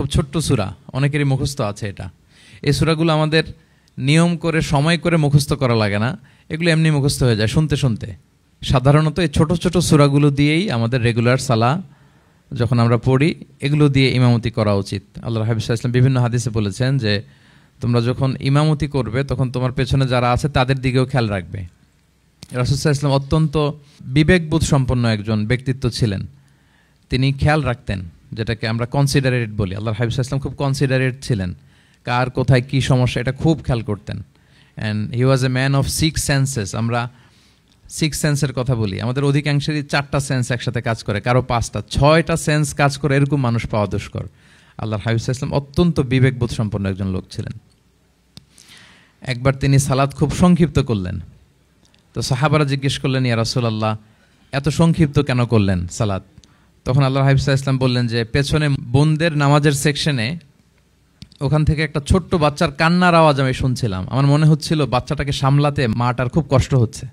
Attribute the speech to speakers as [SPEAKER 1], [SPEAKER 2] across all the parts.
[SPEAKER 1] খুব ছোট্ট সূরা, অনেকেরই মুখস্থ আছে এটা। এই সূরাগুলো আমাদের নিয়ম করে সময় করে মুখস্থ করা লাগে না, এগুলো এমনি মুখস্থ হয়ে যায় শুনতে শুনতে। সাধারণত এই ছোট ছোট সূরাগুলো দিয়েই আমাদের রেগুলার সালাহ যখন আমরা পড়ি, এগুলো দিয়ে ইমামতি করা উচিত। আল্লাহর হাবিব সাল্লাল্লাহু আলাইহি ওয়াসাল্লাম বিভিন্ন হাদিসে বলেছেন যে তোমরা যখন ইমামতি করবে তখন তোমার পেছনে যারা আছে তাদের দিকেও খেয়াল রাখবে। রাসূল সাল্লাল্লাহু আলাইহি ওয়াসাল্লাম অত্যন্ত বিবেকবোধ সম্পন্ন একজন ব্যক্তিত্ব ছিলেন। তিনি খেয়াল রাখতেন, যেটাকে আমরা কনসিডারেট বলি। আল্লাহর হাবিব সাল্লাল্লাহু আলাইহি ওয়াসাল্লাম খুব কনসিডারেট ছিলেন, কার কোথায় কী সমস্যা এটা খুব খেয়াল করতেন। And he was a man of 6 senses. আমরা 6 সেন্সের কথা বলি, আমাদের অধিকাংশেরই 4টা সেন্স একসাথে কাজ করে, কারো 5টা 6টা সেন্স কাজ করে, এরকম মানুষ পাওয়া দুষ্কর। আল্লাহর হাবিব সাল্লাল্লাহু আলাইহি ওয়াসাল্লাম অত্যন্ত বিবেকবোধ সম্পন্ন একজন লোক ছিলেন। একবার তিনি সালাত খুব সংক্ষিপ্ত করলেন, তো সাহাবারা জিজ্ঞেস করলেন, ইয়া রাসূলুল্লাহ এত সংক্ষিপ্ত কেন করলেন সালাত? তখন আল্লাহর হাবিব সাল্লাল্লাহু আলাইহি ওয়াসাল্লাম বললেন যে পেছনে বোনদের নামাজের সেকশনে ওখান থেকে একটা ছোট্ট বাচ্চার কান্নার আওয়াজ আমি শুনছিলাম। আমার মনে হচ্ছিল বাচ্চাটাকে সামলাতে মাটার খুব কষ্ট হচ্ছে,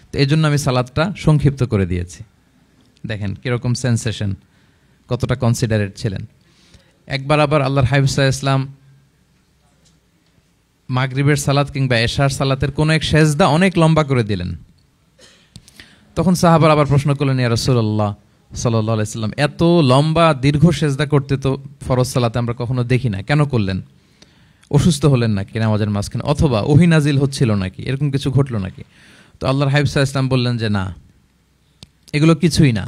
[SPEAKER 1] তো এই জন্য আমি সালাদটা সংক্ষিপ্ত করে দিয়েছি। দেখেন কীরকম সেন্সেশন, কতটা কনসিডারেট ছিলেন। একবার আবার আল্লাহর হাবিব সাল্লাল্লাহু আলাইহি ওয়াসাল্লাম মাগরিবের সালাত কিংবা এশার সালাতের কোনো এক সেজদা অনেক লম্বা করে দিলেন। তখন সাহাবারা আবার প্রশ্ন করলেন, ইয়া রাসূলুল্লাহ সাল্লাল্লাহু আলাইহি ওয়াসাল্লাম এত লম্বা দীর্ঘ সেজদা করতে তো ফরজ সালাতে আমরা কখনো দেখি না, কেন করলেন? অসুস্থ হলেন নাকি নামাজের মাঝখানে, অথবা ওহী নাজিল হচ্ছিল নাকি, এরকম কিছু ঘটলো নাকি? তো আল্লাহর হাবিব সাল্লাল্লাহু আলাইহি ওয়াসাল্লাম বললেন যে না, এগুলো কিছুই না,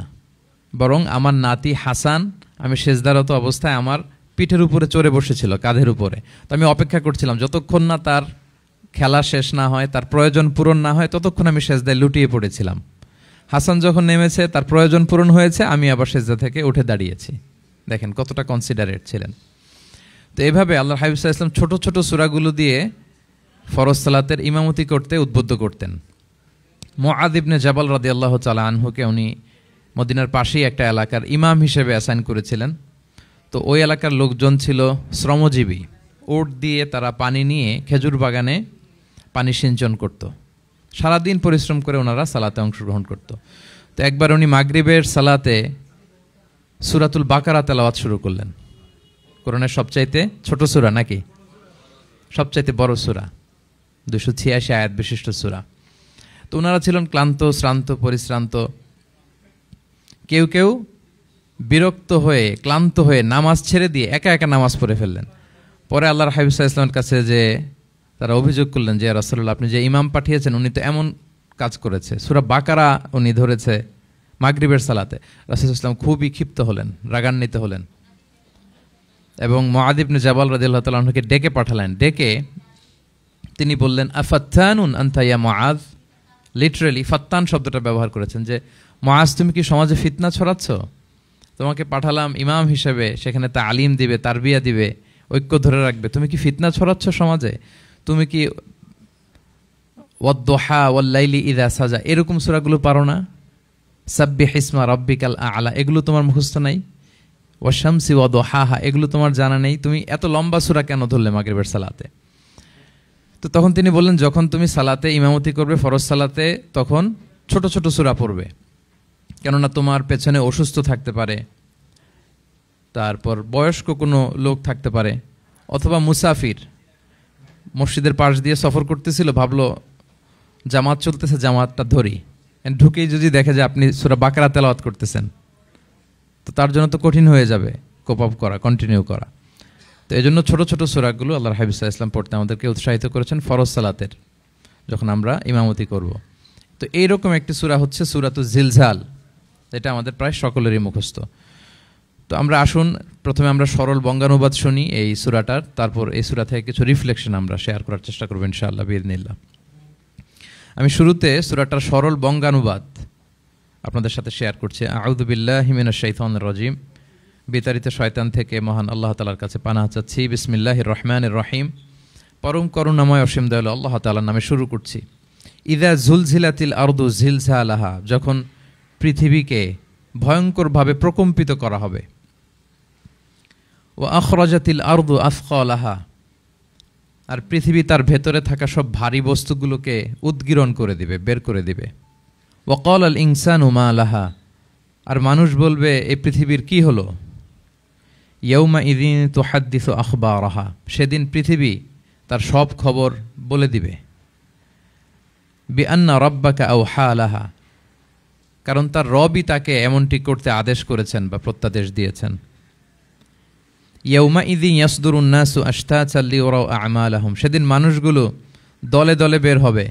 [SPEAKER 1] বরং আমার নাতি হাসান আমি সেজদারত অবস্থায় আমার পিঠের উপরে চড়ে বসেছিল, কাঁধের উপরে। তো আমি অপেক্ষা করছিলাম যতক্ষণ না তার খেলা শেষ না হয়, তার প্রয়োজন পূরণ না হয়, ততক্ষণ আমি সেজদায় লুটিয়ে পড়েছিলাম। হাসান যখন নেমেছে, তার প্রয়োজন পূরণ হয়েছে, আমি আবার সেজদা থেকে উঠে দাঁড়িয়েছি। দেখেন কতটা কনসিডারেট ছিলেন। তো এইভাবে আল্লাহর হাবিব সাল্লাল্লাহু আলাইহি ওয়াসাল্লাম ছোট ছোট সূরাগুলো দিয়ে ফরজ সালাতের ইমামতি করতে উদ্বুদ্ধ করতেন। মুআয ইবনে জাবাল রাদিয়াল্লাহু তাআলা আনহুকে উনি মদিনার পাশেই একটা এলাকার ইমাম হিসেবে অ্যাসাইন করেছিলেন। তো ওই এলাকার লোকজন ছিল শ্রমজীবী, ওট দিয়ে তারা পানি নিয়ে খেজুর বাগানে পানি সিঞ্চন করত। সারাদিন পরিশ্রম করে ওনারা সালাতে অংশগ্রহণ করত। তো একবার উনি মাগরিবের সালাতে সূরাতুল বাকারা তেলাওয়াত শুরু করলেন। কোরআনের সবচাইতে ছোট সূরা নাকি সবচাইতে বড় সূরা, 286 আয়াত বিশিষ্ট সূরা। তো ওনারা ছিলেন ক্লান্ত, শ্রান্ত, পরিশ্রান্ত। কেউ কেউ বিরক্ত হয়ে, ক্লান্ত হয়ে নামাজ ছেড়ে দিয়ে একা একা নামাজ পড়ে ফেললেন। পরে আল্লাহর হাবিব সাল্লাল্লাহু আলাইহি ওয়াসাল্লামের কাছে যে তারা অভিযোগ করলেন যে, ইয়া রাসূলুল্লাহ আপনি যে ইমাম পাঠিয়েছেন উনি তো এমন কাজ করেছে, সূরা বাকারা উনি ধরেছে মাগরিবের সালাতে। রাসূল সাল্লাল্লাহু আলাইহি ওয়াসাল্লাম খুবই ক্ষিপ্ত হলেন, রাগান্বিত হলেন এবং মুআয ইবনে জাবাল রাদিয়াল্লাহু তাআলা আনহুকে ডেকে পাঠালেন। ডেকে তিনি বললেন, আফাত্তানুন আনতা ইয়া মুআয। লিটারালি ফাত্তান শব্দটা ব্যবহার করেছেন যে, মুআয তুমি কি সমাজে ফিতনা ছড়াচ্ছ? তোমাকে পাঠালাম ইমাম হিসেবে, সেখানে তালিম দিবে, তারবিয়া দিবে, ঐক্য ধরে রাখবে, তুমি কি ফিতনা ছড়াচ্ছ সমাজে? তুমি কি ওয়াদ-দুহা ওয়াল-লাইলি ইযা সাজা এরকম সূরাগুলো পারো না? সাব্বিহ ইসমা রাব্বিকাল আ'লা এগুলো তোমার মুখস্থ নাই? ওয়াশ-শামসি ওয়া-দুহাহা এগুলো তোমার জানা নেই? তুমি এত লম্বা সূরা কেন ধরলে মাগরিবের সালাতে? তো তখন তিনি বললেন, যখন তুমি সালাতে ইমামতি করবে ফরজ সালাতে, তখন ছোট ছোট সূরা পড়বে, কেননা তোমার পেছনে অসুস্থ থাকতে পারে, তারপর বয়স্ক কোনো লোক থাকতে পারে, অথবা মুসাফির মসজিদের পাশ দিয়ে সফর করতেছিল, ভাবলো জামাত চলতেছে, জামাতটা ধরি, ঢুকেই যদি দেখে যে আপনি সূরা বাকারা তেলাওয়াত করতেছেন, তো তার জন্য তো কঠিন হয়ে যাবে কোপ আপ করা, কন্টিনিউ করা। তো এই জন্য ছোটো ছোটো সূরাগুলো আল্লাহর হাবিব সাল্লাল্লাহু আলাইহি ওয়াসাল্লাম পড়তে আমাদেরকে উৎসাহিত করেছেন ফরজ সালাতের, যখন আমরা ইমামতি করব। তো এইরকম একটি সূরা হচ্ছে সূরাতুজ জিলজাল, যেটা আমাদের প্রায় সকলেরই মুখস্থ। তো আমরা আসুন প্রথমে আমরা সরল বঙ্গানুবাদ শুনি এই সূরাটার, তারপর এই সূরা থেকে কিছু রিফ্লেকশন আমরা শেয়ার করার চেষ্টা করব ইনশাআল্লাহ বিইذنিল্লাহ। আমি শুরুতে সূরাটার সরল বঙ্গানুবাদ আপনাদের সাথে শেয়ার করছি। আউযু বিল্লাহি মিনাশ শাইতানির রাজিম, বিতাড়িত শয়তান থেকে মহান আল্লাহ তাআলার কাছে পানাহ চাচ্ছি। বিসমিল্লাহির রহমানির রহিম, পরম করুণাময় অসীম দয়ালু আল্লাহ তাআলার নামে শুরু করছি। ইযা জুলজিলাতিল আরদু জিলজালাহা, যখন পৃথিবীকে ভয়ঙ্করভাবে প্রকম্পিত করা হবে। ওয়া আখরাজাতিল আরদু আসকালাহা, আর পৃথিবী তার ভেতরে থাকা সব ভারী বস্তুগুলোকে উদ্গীরণ করে দিবে, বের করে দিবে। ওয়া ক্বালাল ইনসানু মা লাহা, আর মানুষ বলবে এই পৃথিবীর কি হলো। ইয়াউমা ইযিন তুহাদ্দিসু আখবারাহা, সেদিন পৃথিবী তার সব খবর বলে দিবে। বিআন্না রাব্বাকা আওহা লাহা, কারণ তার রবই তাকে এমনটি করতে আদেশ করেছেন বা প্রত্যাদেশ দিয়েছেন। ইয়াউমা ইযিন ইয়াসদুরুন নাসু আশতাতান লিয়ারাউ আমালাহুম, সেদিন মানুষগুলো দলে দলে বের হবে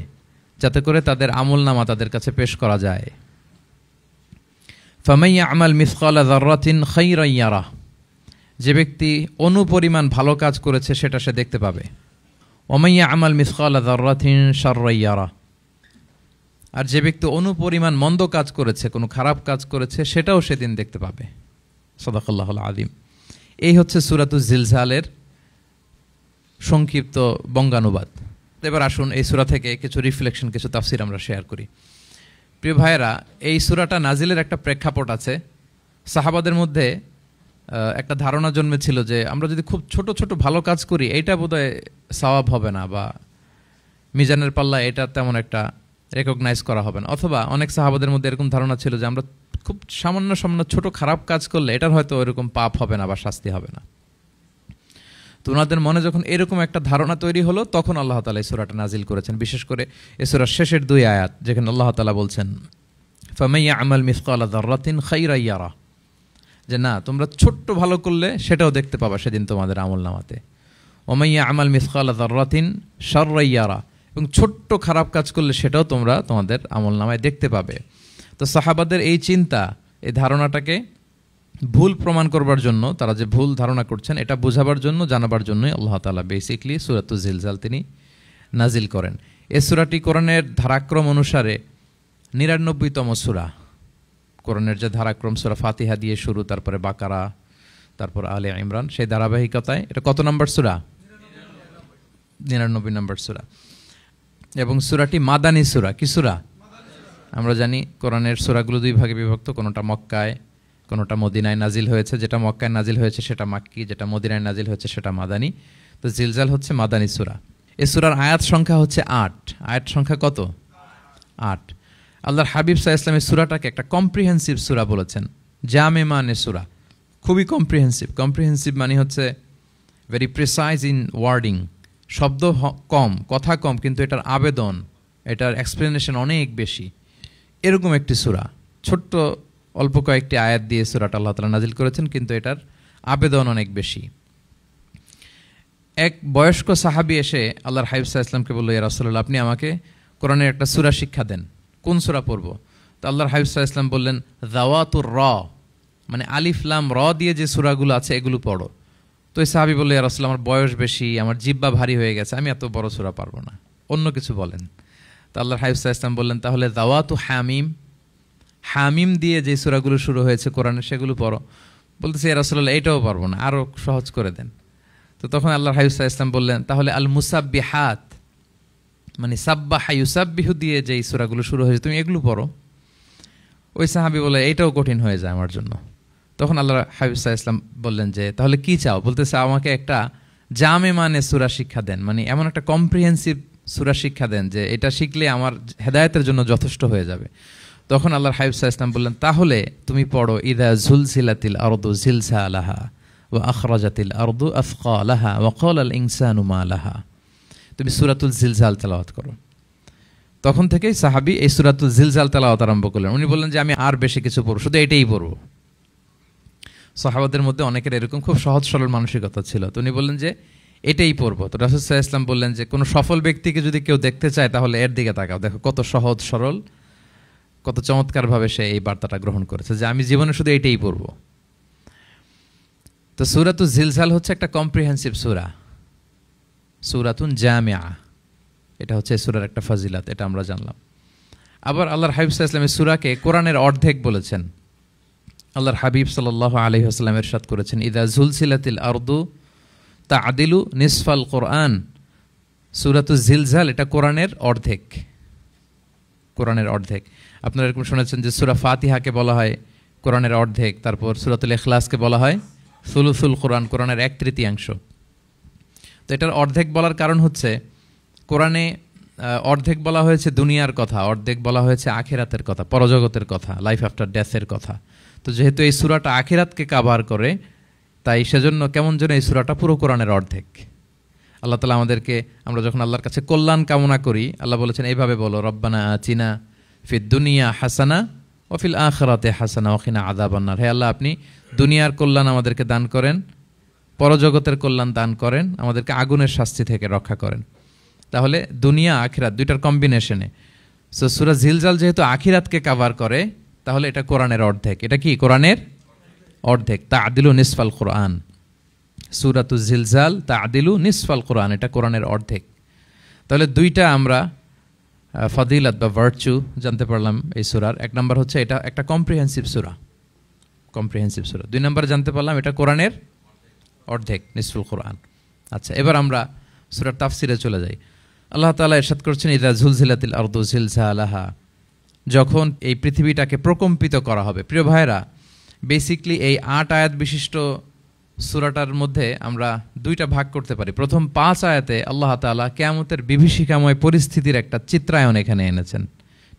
[SPEAKER 1] যাতে করে তাদের আমলনামা তাদের কাছে পেশ করা যায়। ফামান ইয়ামাল মিসকালা যাররাতিন খায়রান ইয়ারাহ, যে ব্যক্তি অনুপরিমাণ ভালো কাজ করেছে সেটা সে দেখতে পাবে। ওমান ইয়ামাল মিসকালা যাররাতিন শাররান ইয়ারাহ, আর যে ব্যক্তি অনুপরিমাণ মন্দ কাজ করেছে, কোনো খারাপ কাজ করেছে, সেটাও সেদিন দেখতে পাবে। সাদাকাল্লাহুল আযীম। এই হচ্ছে সূরাতুজ জিলজালের সংক্ষিপ্ত বঙ্গানুবাদ। এবার আসুন এই সূরা থেকে কিছু রিফ্লেকশন, কিছু তাফসির আমরা শেয়ার করি। প্রিয় ভাইয়েরা, এই সূরাটা নাজিলের একটা প্রেক্ষাপট আছে। সাহাবাদের মধ্যে একটা ধারণা জন্মেছিল যে আমরা যদি খুব ছোট ছোট ভালো কাজ করি এইটা বোধহয় সওয়াব হবে না, বা মিজানের পাল্লা এটা তেমন একটা রেকগনাইজ করা হবে না। অথবা অনেক সাহাবাদের মধ্যে এরকম ধারণা ছিল যে আমরা খুব সামান্য সামান্য ছোট খারাপ কাজ করলে এটার হয়তো এরকম পাপ হবে না বা শাস্তি হবে না। তো ওনাদের মনে যখন এরকম একটা ধারণা তৈরি হলো, তখন আল্লাহ তাআলা এই সূরাটা নাজিল করেছেন। বিশেষ করে এই সূরার শেষের 2 আয়াত, যেখানে আল্লাহ তাআলা বলছেন ফামান ইয়ামাল মিসকালা যাররাতিন খায়রান ইয়ারা, যে না, তোমরা ছোট্ট ভালো করলে সেটাও দেখতে পাবা সেদিন তোমাদের আমলনামাতে। ওমান ইয়ামাল মিসকালা যাররাতিন শাররান ইয়ারা, এবং ছোট্ট খারাপ কাজ করলে সেটাও তোমরা তোমাদের আমলনামায় দেখতে পাবে। তো সাহাবাদের এই চিন্তা, এই ধারণাটাকে ভুল প্রমাণ করবার জন্য, তারা যে ভুল ধারণা করছেন এটা বোঝাবার জন্য, জানাবার জন্যই আল্লাহ তাআলা বেসিকলি সূরাতুজ জিলজাল তিনি নাজিল করেন। এই সূরাটি কোরআনের ধারাক্রম অনুসারে 99তম সূরা। কোরআনের যে ধারাক্রম, সূরা ফাতিহা দিয়ে শুরু, তারপরে বাকারা, তারপর আলে ইমরান, সেই ধারাবাহিকতায় এটা কত নম্বর সূরা? 99 নম্বর সূরা। এবং সূরাটি মাদানী সূরা। কি সূরা? আমরা জানি কোরআনের সূরাগুলো 2 ভাগে বিভক্ত, কোনোটা মক্কায়, কোনোটা মদিনায় নাজিল হয়েছে। যেটা মক্কায় নাজিল হয়েছে সেটা মাক্কি, যেটা মদিনায় নাজিল হয়েছে সেটা মাদানী। তো জিলজাল হচ্ছে মাদানী সূরা। এই সূরার আয়াত সংখ্যা হচ্ছে 8। আয়াত সংখ্যা কত? 8। আল্লাহর হাবিব সাল্লাল্লাহু আলাইহি ওয়াসাল্লাম সূরাটাকে একটা কম্প্রিহেন্সিভ সূরা বলেছেন, জামে মানে সূরা, খুবই কম্প্রিহেন্সিভ। কম্প্রিহেন্সিভ মানে হচ্ছে ভেরি প্রিসাইজ ইন ওয়ার্ডিং, শব্দ কম, কথা কম, কিন্তু এটার আবেদন, এটার এক্সপ্লেনেশন অনেক বেশি, এরকম একটি সূরা। ছোট্ট অল্প কয়েকটি আয়াত দিয়ে সূরাটা আল্লাহ তাআলা নাজিল করেছেন, কিন্তু এটার আবেদন অনেক বেশি। এক বয়স্ক সাহাবী এসে আল্লাহর হাবিব সাল্লাল্লাহু আলাইহি ওয়াসাল্লামকে বলল, ইয়া রাসূলুল্লাহ, আপনি আমাকে কোরআনের একটা সূরা শিক্ষা দেন, কোন সূরা পড়ব? তো আল্লাহর হাবিব সাল্লাল্লাহু আলাইহি ওয়াসাল্লাম বললেন, যাওয়াতুর র, মানে আলিফ লাম র দিয়ে যে সূরাগুলো আছে এগুলো পড়ো। তো এই সাহাবী বলল, ইয়া রাসূলুল্লাহ, আমার বয়স বেশি, আমার জিহ্বা ভারী হয়ে গেছে, আমি এত বড় সূরা পারবো না, অন্য কিছু বলেন। তো আল্লাহর হাবিব সাল্লাল্লাহু আলাইহি ওয়াসাল্লাম বললেন, তাহলে যাওয়াতু হামিম, হামিম দিয়ে যে সূরাগুলো শুরু হয়েছে কোরআনে সেগুলো পড়ো। বলতেছে, ইয়া রাসূলুল্লাহ, এটাও পারবো না, আরো সহজ করে দেন। তো তখন আল্লাহর হাবিব সাল্লাল্লাহু আলাইহি ওয়াসাল্লাম বললেন, তাহলে আল মুসাব্বিহাত, মানে সাব্বাহা ইউসাব্বিহু দিয়ে যে সূরাগুলো শুরু হয়েছে তুমি এগুলো পড়ো। ওই সাহাবী বলে, এইটাও কঠিন হয়ে যায় আমার জন্য। তখন আল্লাহর হাবিব সাল্লাল্লাহু আলাইহি ওয়াসাল্লাম বললেন যে, তাহলে কি চাও? বলতেছে, আমাকে একটা জামে মানে সূরা শিক্ষা দেন, মানে এমন একটা কম্প্রিহেন্সিভ সূরা শিক্ষা দেন যে এটা শিখলে আমার হেদায়েতের জন্য যথেষ্ট হয়ে যাবে। তখন আল্লাহর হাবিব সাল্লাল্লাহু আলাইহি ওয়াসাল্লাম বললেন, তাহলে তুমি পড়ো ইযা যুলজিলাতিল আরদু জিলজালাহা ওয়া আখরাজাতিল আরদু আথকালাহা ওয়া ক্বালাল ইনসানু মা লাহা। তুমি সূরাতুল জিলজাল তেলাওয়াত করো। তখন থেকেই সাহাবী এই সূরাতুল জিলজাল তেলাওয়াত আরম্ভ করলেন। উনি বললেন যে আমি আর বেশি কিছু পড়ব, শুধু এটাই পড়ব। সাহাবাদের মধ্যে অনেকের এরকম খুব সহজ সরল মানসিকতা ছিল। তো উনি বললেন যে এটাই পড়ব। তো রাসূল সাল্লাল্লাহু আলাইহি ওয়াসাল্লাম বললেন যে কোনো সফল ব্যক্তিকে যদি কেউ দেখতে চায় তাহলে এর দিকে তাকাও, দেখো কত সহজ সরল, কত চমৎকারভাবে সে এই বার্তাটা গ্রহণ করেছে যে আমি জীবনে শুধু এটাই পড়ব। তো সূরাতুল জিলজাল হচ্ছে একটা কম্প্রিহেন্সিভ সূরা, সূরাতুন জামিআ। এটা হচ্ছে সূরার একটা ফজিলত, এটা আমরা জানলাম। আবার আল্লাহর হাবিব সাল্লাল্লাহু আলাইহি ওয়াসাল্লাম সূরাকে কোরআনের অর্ধেক বলেছেন। আল্লাহর হাবিব সাল্লাল্লাহু আলাইহি ওয়াসাল্লাম ইরশাদ করেছেন, ইযা যুলজিলাতিল আরদু তা'দিলু নিসফাল কোরআন। সূরাতুল জিলজাল এটা কোরআনের অর্ধেক, কোরআনের অর্ধেক। আপনারা এরকম শুনেছেন যে সূরা ফাতিহাকে বলা হয় কোরআনের অর্ধেক, তারপর সূরাতুল ইখলাসকে বলা হয় সুলুসুল কোরআন, কোরআনের 1/3। তো এটার অর্ধেক বলার কারণ হচ্ছে কোরআনে অর্ধেক বলা হয়েছে দুনিয়ার কথা, অর্ধেক বলা হয়েছে আখিরাতের কথা, পরজগতের কথা, লাইফ আফটার ডেথের কথা। তো যেহেতু এই সূরাটা আখিরাতকে কাভার করে, তাই সেজন্য কেমন যেন এই সূরাটা পুরো কোরআনের অর্ধেক। আল্লাহ তাআলা আমাদেরকে, আমরা যখন আল্লাহর কাছে কল্যাণ কামনা করি, আল্লাহ বলেছেন এইভাবে বলো, রব্বানা আতিনা ফিদ দুনিয়া হাসানা ওয়া ফিল আখিরাতি হাসানা ওয়া কিনা আযাবান্নার। হে আল্লাহ, আপনি দুনিয়ার কল্যাণ আমাদেরকে দান করেন, পরজগতের কল্যাণ দান করেন, আমাদেরকে আগুনের শাস্তি থেকে রক্ষা করেন। তাহলে দুনিয়া আখিরাত দুইটার কম্বিনেশনে। সো সূরা জিলজাল যেহেতু আখিরাতকে কভার করে, তাহলে এটা কোরআনের অর্ধেক। এটা কি কোরআনের অর্ধেক? তা'দিলু নিসফাল কোরআন। সূরাতু জিলজাল তা'দিলু নিসফাল কোরআন, এটা কোরআনের অর্ধেক। তাহলে দুইটা আমরা ফজিলত বা ভার্চু জানতে পারলাম এই সূরার। এক নম্বর হচ্ছে এটা একটা কম্প্রিহেন্সিভ সূরা, কম্প্রিহেন্সিভ সূরা। দুই নম্বর জানতে পারলাম এটা কোরআনের অর্ধেক, নিসফুল কোরআন। আচ্ছা, এবার আমরা সূরার তাফসিরে চলে যাই। আল্লাহ তাআলা ইরশাদ করছেন, ইযা জুলজিলাতিল আরদু জিলজালাহা, যখন এই পৃথিবীটাকে প্রকম্পিত করা হবে। প্রিয় ভাইরা, বেসিকলি এই 8 আয়াত বিশিষ্ট সূরাটার মধ্যে আমরা দুইটা ভাগ করতে পারি। প্রথম 5 আয়াতে আল্লাহ তাআলা কিয়ামতের বিভীষিকাময় পরিস্থিতির একটা চিত্রায়ন এখানে এনেছেন,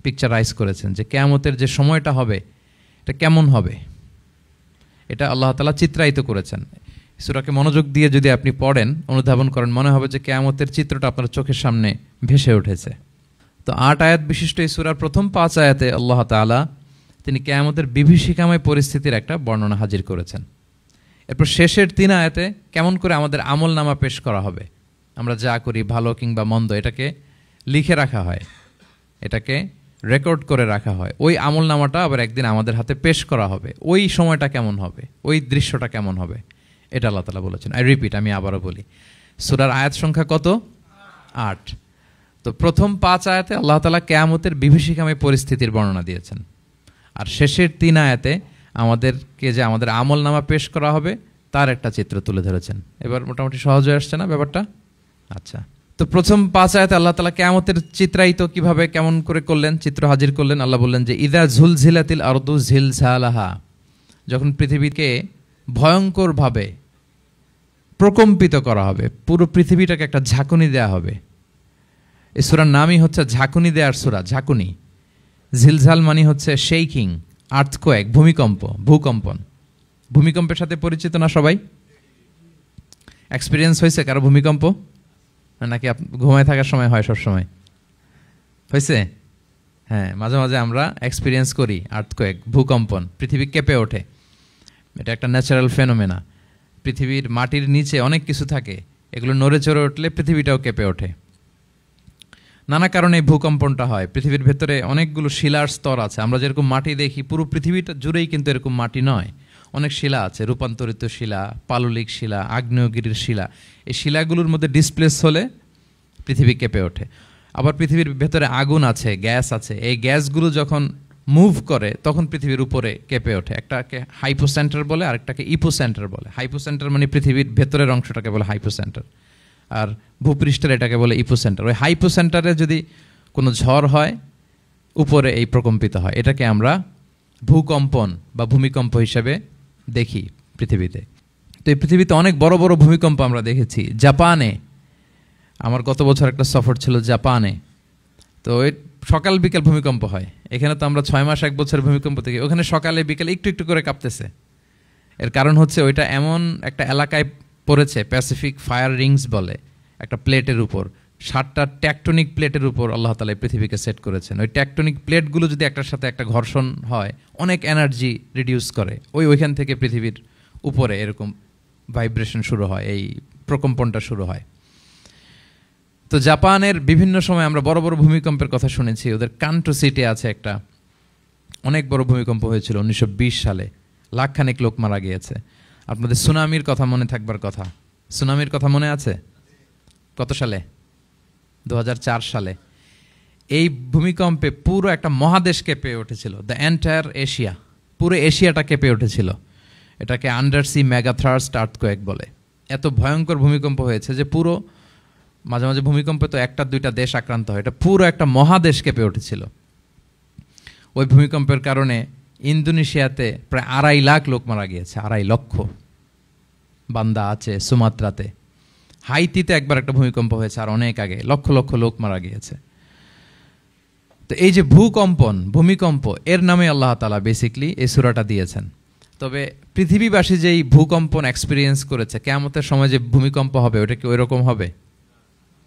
[SPEAKER 1] পিকচারাইজ করেছেন যে কিয়ামতের যে সময়টা হবে এটা কেমন হবে, এটা আল্লাহ তাআলা চিত্রায়িত করেছেন। সূরাকে মনোযোগ দিয়ে যদি আপনি পড়েন, অনুধাবন করেন, মনে হবে যে কিয়ামতের চিত্রটা আপনার চোখের সামনে ভেসে উঠেছে। তো 8 আয়াত বিশিষ্ট এই সূরার প্রথম 5 আয়াতে আল্লাহ তাআলা তিনি কিয়ামতের বিভীষিকাময় পরিস্থিতির একটা বর্ণনা হাজির করেছেন। এরপর শেষের 3 আয়াতে কেমন করে আমাদের আমলনামা পেশ করা হবে, আমরা যা করি ভালো কিংবা মন্দ, এটাকে লিখে রাখা হয়, এটাকে রেকর্ড করে রাখা হয়। ওই আমলনামাটা আবার একদিন আমাদের হাতে পেশ করা হবে। ওই সময়টা কেমন হবে, ওই দৃশ্যটা কেমন হবে, এটা আল্লাহ তাআলা বলেছেন। আই রিপিট, আমি আবারও বলি, সূরার আয়াত সংখ্যা কত? 8। তো প্রথম 5 আয়াতে আল্লাহ তাআলা কিয়ামতের বিভীষিকাময় পরিস্থিতির বর্ণনা দিয়েছেন, আর শেষের 3 আয়াতে আমাদেরকে যে আমাদের আমলনামা পেশ করা হবে তার একটা চিত্র তুলে ধরেছেন। এবার মোটামুটি সহজ হয়ে আসছে না ব্যাপারটা? আচ্ছা, তো প্রথম 5 আয়াতে আল্লাহ তাআলা কিয়ামতের চিত্রায়িত কিভাবে কেমন করে করলেন, চিত্র হাজির করলেন। আল্লাহ বললেন যে ইযা জুলজিলাতিল আরদু জিলজালাহা, যখন পৃথিবীকে ভয়ঙ্করভাবে প্রকম্পিত করা হবে, পুরো পৃথিবীটাকে একটা ঝাঁকুনি দেয়া হবে। এই সূরার নামই হচ্ছে ঝাঁকুনি দেওয়ার সূরা, ঝাঁকুনি। জিলজাল মানে হচ্ছে শেকিং, আর্থকোয়েক, ভূমিকম্প, ভূকম্পন। ভূমিকম্পের সাথে পরিচিত না সবাই? এক্সপিরিয়েন্স হয়েছে কারো ভূমিকম্প? নাকি ঘুমায় থাকার সময় হয়? সব সময় হয়েছে? হ্যাঁ, মাঝে মাঝে আমরা এক্সপিরিয়েন্স করি আর্থকোয়েক, ভূকম্পন। পৃথিবী কেঁপে ওঠে, এটা একটা ন্যাচারাল ফেনোমেনা। পৃথিবীর মাটির নিচে অনেক কিছু থাকে, এগুলো নড়ে চড়ে উঠলে পৃথিবীটাও কেঁপে ওঠে। নানা কারণে ভূকম্পনটা হয়। পৃথিবীর ভেতরে অনেকগুলো শিলার স্তর আছে। আমরা যেরকম মাটি দেখি, পুরো পৃথিবীটা জুড়েই কিন্তু এরকম মাটি নয়, অনেক শিলা আছে, রূপান্তরিত শিলা, পাললিক শিলা, আগ্নেয়গিরির শিলা। এই শিলাগুলোর মধ্যে ডিসপ্লেস হলে পৃথিবী কেঁপে ওঠে। আবার পৃথিবীর ভেতরে আগুন আছে, গ্যাস আছে, এই গ্যাসগুলো যখন মুভ করে তখন পৃথিবীর উপরে কেঁপে ওঠে। একটাকে হাইপোসেন্টার বলে, আরেকটাকে ইপোসেন্টার বলে। হাইপোসেন্টার মানে পৃথিবীর ভেতরের অংশটাকে বলে হাইপোসেন্টার, আর ভূপৃষ্ঠের এটাকে বলে ইপোসেন্টার। ওই হাইপোসেন্টারে যদি কোনো ঝড় হয়, উপরে এই প্রকম্পিত হয়। এটাকে আমরা ভূকম্পন বা ভূমিকম্প হিসেবে দেখি পৃথিবীতে। তো এই পৃথিবীতে অনেক বড় বড় ভূমিকম্প আমরা দেখেছি। জাপানে, আমার গত বছর একটা সফর ছিল জাপানে, তো ওই সকাল বিকেল ভূমিকম্প হয়। এখানে তো আমরা 6 মাস 1 বছর ভূমিকম্প দেখি, ওখানে সকালে বিকেলে একটু একটু করে কাঁপতেছে। এর কারণ হচ্ছে ওইটা এমন একটা এলাকায় পড়েছে, প্যাসিফিক ফায়ার রিংস বলে, একটা প্লেটের উপর, 7টা ট্যাকটনিক প্লেটের উপর আল্লাহ তাআলা পৃথিবীকে সেট করেছেন। ওই ট্যাকটনিক প্লেটগুলো যদি একটার সাথে একটা ঘর্ষণ হয়, অনেক এনার্জি রিডিউস করে, ওইখান থেকে পৃথিবীর উপরে এরকম ভাইব্রেশন শুরু হয়, এই প্রকম্পনটা শুরু হয়। তো জাপানের বিভিন্ন সময় আমরা বড় বড় ভূমিকম্পের কথা শুনেছি। ওদের কান্টো সিটি আছে একটা, অনেক বড় ভূমিকম্প হয়েছিল 1920 সালে, লাখখানেক লোক মারা গিয়েছে। আপনাদের সুনামির কথা মনে থাকবার কথা, সুনামির কথা মনে আছে? কত সালে? 2004 সালে। এই ভূমিকম্পে পুরো একটা মহাদেশ কেঁপে উঠেছিল, দ্য এন্টায়ার এশিয়া, পুরো এশিয়াটা কেঁপে উঠেছিল। এটাকে আন্ডারসি মেগাথার্স্ট আর্থকোয়েক বলে। এত ভয়ঙ্কর ভূমিকম্প হয়েছে যে পুরো, মাঝে মাঝে ভূমিকম্পে তো 1-2টা দেশ আক্রান্ত হয়, এটা পুরো একটা মহাদেশ কেঁপে উঠেছিল। ওই ভূমিকম্পের কারণে ইন্দোনেশিয়াতে প্রায় 2.5 লাখ লোক মারা গিয়েছে, 2.5 লক্ষ। বান্দা আছে সুমাত্রাতে। হাইতিতে একবার একটা ভূমিকম্প হয়েছে, আর অনেক আগে, লক্ষ লক্ষ লোক মারা গিয়েছে। তো এই যে ভূকম্পন, ভূমিকম্প, এর নামে আল্লাহ তাআলা বেসিকলি এই সূরাটা দিয়েছেন। তবে পৃথিবীবাসী যেই ভূকম্পন এক্সপিরিয়েন্স করেছে, কিয়ামতের সময় যে ভূমিকম্প হবে ওটা কি ওই রকম হবে?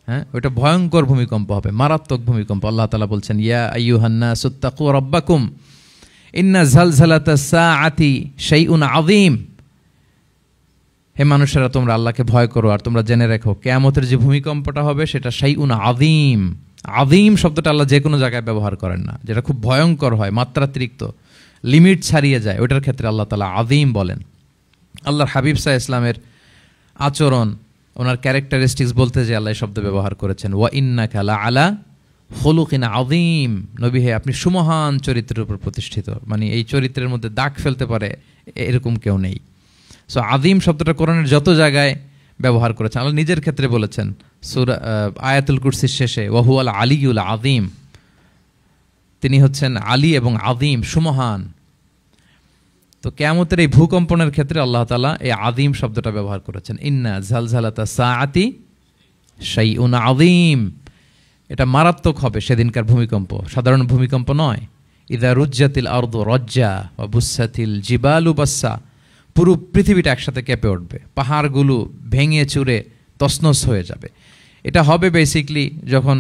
[SPEAKER 1] হ্যাঁ, ওটা ভয়ঙ্কর ভূমিকম্প হবে, মারাত্মক ভূমিকম্প। আল্লাহ তাআলা বলছেন, ইয়া আইয়ুহান নাসু তাকু রাব্বাকুম ইন্না জালজালাতাস সাআতি শাইউন আযীম। হে মানুষেরা, তোমরা আল্লাহকে ভয় করো আর তোমরা জেনে রেখো কিয়ামতের যে ভূমিকম্পটা হবে সেটা শাইউন আযীম। আযীম শব্দটা আল্লাহ যে কোনো জায়গায় ব্যবহার করেন না, যেটা খুব ভয়ঙ্কর হয়, মাত্রাতিরিক্ত, লিমিট ছাড়িয়ে যায়, ওটার ক্ষেত্রে আল্লাহ তাআলা আযীম বলেন। আল্লাহর হাবিব সাল্লাল্লাহু আলাইহি ইসলামের আচরণ, ওনার ক্যারেক্টারিস্টিক্স বলতে যে আল্লাহ শব্দ ব্যবহার করেছেন, ওয়া ইন্নাকা লাআলা খুলুকিন আযীম। নবী হে, আপনি সুমহান চরিত্রের উপর প্রতিষ্ঠিত, মানে এই চরিত্রের মধ্যে দাগ ফেলতে পারে এরকম কেউ নেই। সো আযীম শব্দটা কোরআনের যত জায়গায় ব্যবহার করেছেন, আল্লাহ নিজের ক্ষেত্রে বলেছেন সূরা আয়াতুল কুরসির শেষে, ওয়া হুয়াল আলিয়ুল আযীম, তিনি হচ্ছেন আলী এবং আযীম, সুমহান। তো কিয়ামতের এই ভূকম্পনের ক্ষেত্রে আল্লাহ তাআলা এই আযীম শব্দটা ব্যবহার করেছেন, ইন্না জালজালাতাস সাআতি শাইউন আযীম। এটা মারাত্মক হবে সেদিনকার ভূমিকম্প, সাধারণ ভূমিকম্প নয়। ইযা রুজ্জাতিল আরদু রজ্জা ওয়া বুসাতিল জিবালু বাসসা, পুরো পৃথিবীটা একসাথে কেঁপে উঠবে, পাহাড়গুলো ভেঙে চুরে তছনছ হয়ে যাবে। এটা হবে বেসিকলি যখন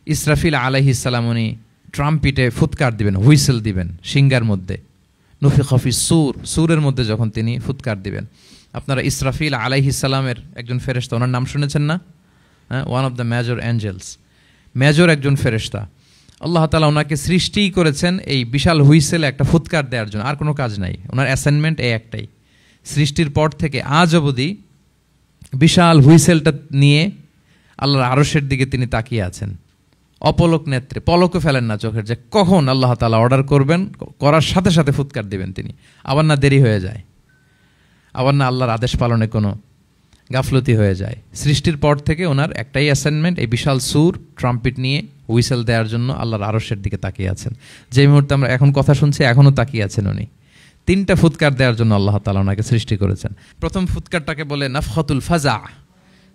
[SPEAKER 1] ইসরাফিল আলাইহিস সালাম উনি ট্রাম্পিটে ফুৎকার দিবেন, হুইসেল দিবেন সিঙ্গার মধ্যে, নুফিখা ফিস সূর, সূরের মধ্যে যখন তিনি ফুৎকার দিবেন। আপনারা ইসরাফিল আলাইহিস সালামের একজন ফেরেশতা, ওনার নাম শুনেছেন না? হ্যাঁ, one of the major angels, major একজন ফেরেশতা। আল্লাহ তাআলা ওনাকে সৃষ্টিই করেছেন এই বিশাল হুইসেলে একটা ফুৎকার দেওয়ার জন্য, আর কোনো কাজ নাই। ওনার অ্যাসাইনমেন্ট এই একটাই, সৃষ্টির পর থেকে আজ অবধি বিশাল হুইসেলটা নিয়ে আল্লাহর আরশের দিকে তিনি তাকিয়ে আছেন, অপলক নেত্রে, পলকও ফেলেন না চোখের, যে কখন আল্লাহ তাআলা অর্ডার করবেন, করার সাথে সাথে ফুৎকার দিবেন তিনি, আবার না দেরি হয়ে যায়, আবার না আল্লাহর আদেশ পালনে কোনো গাফলতি হয়ে যায়। সৃষ্টির পর থেকে ওনার একটাই অ্যাসাইনমেন্ট, এই বিশাল সুর ট্রাম্পিট নিয়ে হুইসেল দেওয়ার জন্য আল্লাহর আরশের দিকে তাকিয়ে আছেন। যে মুহূর্তে আমরা এখন কথা শুনছি এখনও তাকিয়ে আছেন উনি। 3টা ফুৎকার দেওয়ার জন্য আল্লাহ তাআলা ওনাকে সৃষ্টি করেছেন। প্রথম ফুৎকারটাকে বলে নাফখাতুল ফাজা,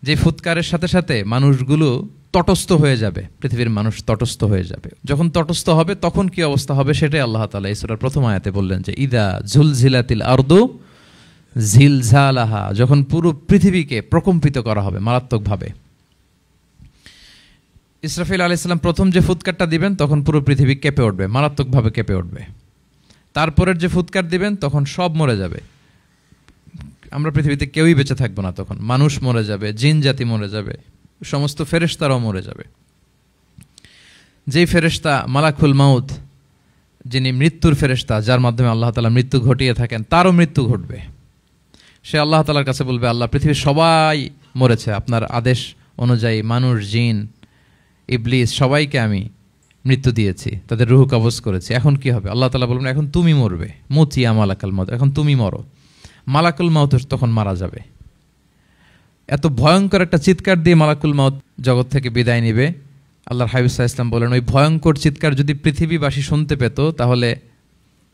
[SPEAKER 1] যে ফুৎকারের সাথে সাথে মানুষগুলো তটস্থ হয়ে যাবে, পৃথিবীর মানুষ তটস্থ হয়ে যাবে। যখন তটস্থ হবে তখন কি অবস্থা হবে সেটাই আল্লাহ তাআলা এই সূরার প্রথম আয়াতে বললেন, যে ইদা জুলজিলাতিল আরদু জিলজালাহা, যখন পুরো পৃথিবীকে প্রকম্পিত করা হবে মারাত্মকভাবে। ইসরাফিল আলাইহিস সালাম প্রথম যে ফুৎকারটা দিবেন তখন পুরো পৃথিবী কেঁপে উঠবে, মারাত্মকভাবে কেঁপে উঠবে। তারপরের যে ফুৎকার দিবেন তখন সব মরে যাবে, আমরা পৃথিবীতে কেউই বেঁচে থাকবো না, তখন মানুষ মরে যাবে, জিন জাতি মরে যাবে, সমস্ত ফেরেশতারাও মরে যাবে। যেই ফেরেশতা মালাকুল মাউত, যিনি মৃত্যুর ফেরেশতা, যার মাধ্যমে আল্লাহ তাআলা মৃত্যু ঘটিয়ে থাকেন, তারও মৃত্যু ঘটবে। সে আল্লাহ তাআলার কাছে বলবে, আল্লাহ, পৃথিবীর সবাই মরেছে আপনার আদেশ অনুযায়ী, মানুষ, জিন, ইবলিস সবাইকে আমি মৃত্যু দিয়েছি, তাদের রূহ কবজ করেছি, এখন কি হবে? আল্লাহ তাআলা বলবেন, এখন তুমি মরবে, মুতিয়া মালাকুল মাউত, এখন তুমি মরো। মালাকুল মাউত তখন মারা যাবে। এত ভয়ঙ্কর একটা চিৎকার দিয়ে মালাকুল মাউত জগৎ থেকে বিদায় নেবে। আল্লাহর হাবিব সাল্লাল্লাহু আলাইহি ওয়াসাল্লাম বলেন, ওই ভয়ঙ্কর চিৎকার যদি পৃথিবীবাসী শুনতে পেত তাহলে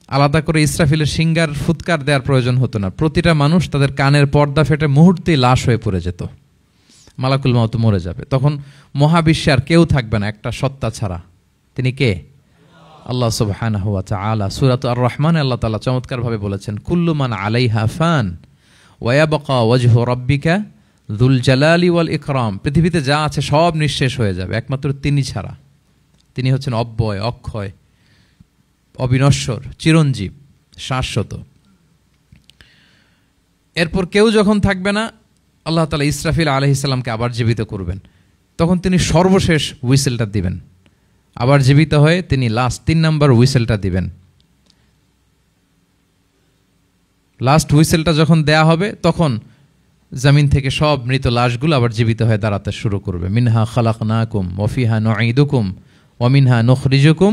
[SPEAKER 1] আলাদা করে ইসরাফিলের সিঙ্গার ফুৎকার দেওয়ার প্রয়োজন হতো না, প্রতিটা মানুষ তাদের কানের পর্দা ফেটে মুহূর্তেই লাশ হয়ে পড়ে যেত। মালাকুল মাউত মরে যাবে, তখন মহাবিশ্বে আর কেউ থাকবে না একটা সত্তা ছাড়া। তিনি কে? আল্লাহ সুবহানাহু ওয়া তাআলা। সূরাত আর-রহমানে আল্লাহ তাআলা চমৎকারভাবে বলেছেন, কুল্লু মান আলাইহা ফান ওয়া ইয়াবকা ওয়াজহু রাব্বিকা যুল জালালি ওয়াল ইকরাম। পৃথিবীতে যা আছে সব নিঃশেষ হয়ে যাবে একমাত্র তিনি ছাড়া। তিনি হচ্ছেন অব্যয়, অক্ষয়, অবিনশ্বর, চিরঞ্জীব, শাশ্বত। এরপর কেউ যখন থাকবে না, আল্লাহ তাআলা ইসরাফিল আলাইহিস সালামকে আবার জীবিত করবেন, তখন তিনি সর্বশেষ হুইসেলটা দিবেন, আবার জীবিত হয়ে তিনি লাস্ট 3 নম্বর হুইসেলটা দিবেন। লাস্ট হুইসেলটা যখন দেয়া হবে তখন জমিন থেকে সব মৃত লাশগুলো আবার জীবিত হয়ে দাঁড়াতে শুরু করবে। মিনহা খালাকনাকুম ওয়া ফিহা নুঈদুকুম ওয়া মিনহা নুখরিজুকুম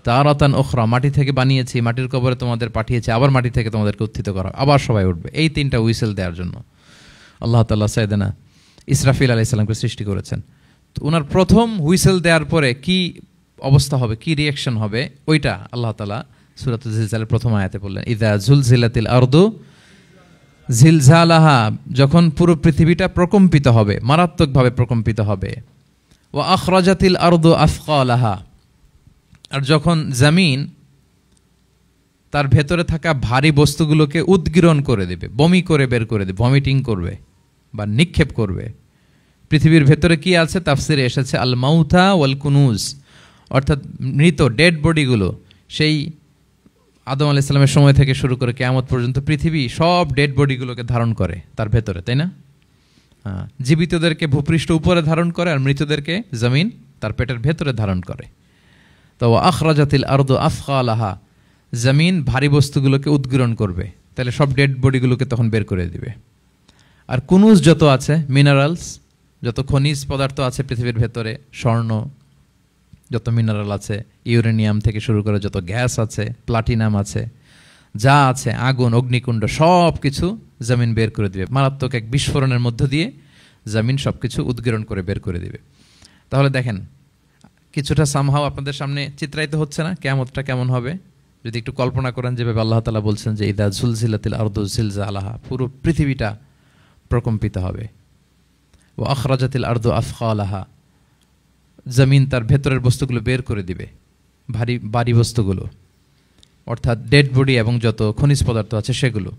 [SPEAKER 1] তারাতান উখরা, মাটি থেকে বানিয়েছি, মাটির কবরে তোমাদের পাঠিয়েছি, আবার মাটি থেকে তোমাদেরকে উত্থিত করা, আবার সবাই উঠবে। এই 3টা হুইসেল দেওয়ার জন্য আল্লাহ তাআলা সাইয়েদনা ইসরাফিল আলাইহিস সালামকে সৃষ্টি করেছেন। তো ওনার প্রথম হুইসেল দেওয়ার পরে কি অবস্থা হবে, কি রিয়াকশন হবে, ওইটা আল্লাহ তাআলা সূরাতুল জিলজালের প্রথম আয়াতে বললেন, ইযা জুলজিলাতিল আরদু জিলজালাহা, যখন পুরো পৃথিবীটা প্রকম্পিত হবে, মারাত্মকভাবে প্রকম্পিত হবে। ওয়া আখরাজাতিল আরদু আফকালাহা, আর যখন জমিন তার ভেতরে থাকা ভারী বস্তুগুলোকে উদ্গীরণ করে দেবে, বমি করে বের করে দেবে, ভমিটিং করবে বা নিক্ষেপ করবে। পৃথিবীর ভেতরে কি আছে? তাফসিরে এসেছে আল মাউথা ওয়াল কুনুজ, অর্থাৎ মৃত ডেড বডিগুলো, সেই আদম আলাইহিস সালামের সময় থেকে শুরু করে কিয়ামত পর্যন্ত পৃথিবী সব ডেড বডিগুলোকে ধারণ করে তার ভেতরে, তাই না? জীবিতদেরকে ভূপৃষ্ঠ উপরে ধারণ করে আর মৃতদেরকে জমিন তার পেটের ভেতরে ধারণ করে। তো আখরাজাতিল আরদু আসকালাহা, জমিন ভারী বস্তুগুলোকে উদ্গীরণ করবে, তাহলে সব ডেড বডিগুলোকে তখন বের করে দিবে। আর কুনুজ যত আছে, মিনারেলস, যত খনিজ পদার্থ আছে পৃথিবীর ভেতরে, স্বর্ণ, যত মিনারেল আছে, ইউরেনিয়াম থেকে শুরু করে যত গ্যাস আছে, প্লাটিনাম আছে, যা আছে, আগুন, অগ্নিকুণ্ড, সব কিছু জমিন বের করে দিবে। মারাত্মক এক বিস্ফোরণের মধ্য দিয়ে জমিন সব কিছু উদ্গীরণ করে বের করে দিবে। তাহলে দেখেন, কিছুটা সামহাও আপনাদের সামনে চিত্রায়িত হচ্ছে না কিয়ামতটা কেমন হবে? যদি একটু কল্পনা করেন, যেভাবে আল্লাহ তাআলা বলছেন যে ইদা জুলজিলাতিল আরদু জিলজালাহা, পুরো পৃথিবীটা প্রকম্পিত হবে। ওয়া আখরাজাতিল আরদু আসকালাহা, জমিন তার ভেতরের বস্তুগুলো বের করে দিবে, ভারী বস্তুগুলো, অর্থাৎ ডেড বডি এবং যত খনিজ পদার্থ আছে সেগুলো।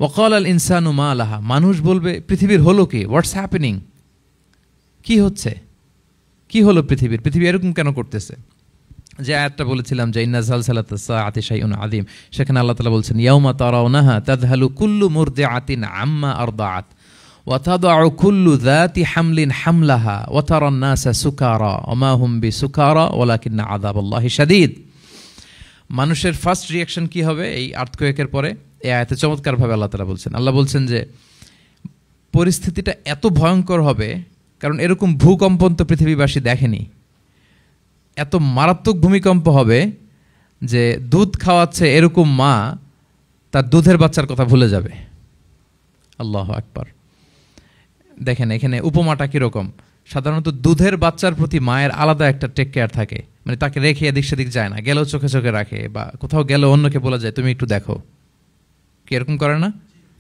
[SPEAKER 1] ওয়াকাল আল ইনসানু মা লাহা, মানুষ বলবে পৃথিবীর হলো কি? What's happening? কি হচ্ছে, কি হলো পৃথিবী এরকম কেন করতেছে? যে আয়াতটা বলেছিলাম যে ইন্না জালজালাতাস সাআতি শাইউন আযীম, সেখানে আল্লাহ তাআলা বলছেন ইয়াউমা তারাউনাহা তাযহালু কুল্লু মুরদিআতিন আম্মা আরদাআত ওয়া তাদউ কুল্লু যাতি হামলিন হামলাহা ওয়া তারান নাসা সুকারা ওয়া মা হুম বিসুকারা ওয়ালাকিন্না আযাবাল্লাহি শাদীদ। মানুষের ফার্স্ট রিঅ্যাকশন কি হবে এই আর্থকোয়েকের পরে? এই আয়াতে চমৎকারভাবে আল্লাহ তাআলা বলছেন। আল্লাহ বলছেন যে পরিস্থিতিটা এত ভয়ঙ্কর হবে, কারণ এরকম ভূকম্পন তো পৃথিবীবাসী দেখেনি। এত মারাত্মক ভূমিকম্প হবে যে দুধ খাওয়াচ্ছে এরকম মা তার দুধের বাচ্চার কথা ভুলে যাবে। আল্লাহু আকবার। দেখেন এখানে উপমাটা কীরকম। সাধারণত দুধের বাচ্চার প্রতি মায়ের আলাদা একটা টেক কেয়ার থাকে, মানে তাকে রেখে এদিক সেদিক যায় না, গেলেও চোখে চোখে রাখে, বা কোথাও গেলেও অন্যকে বলা যায় তুমি একটু দেখো। কি এরকম করে না?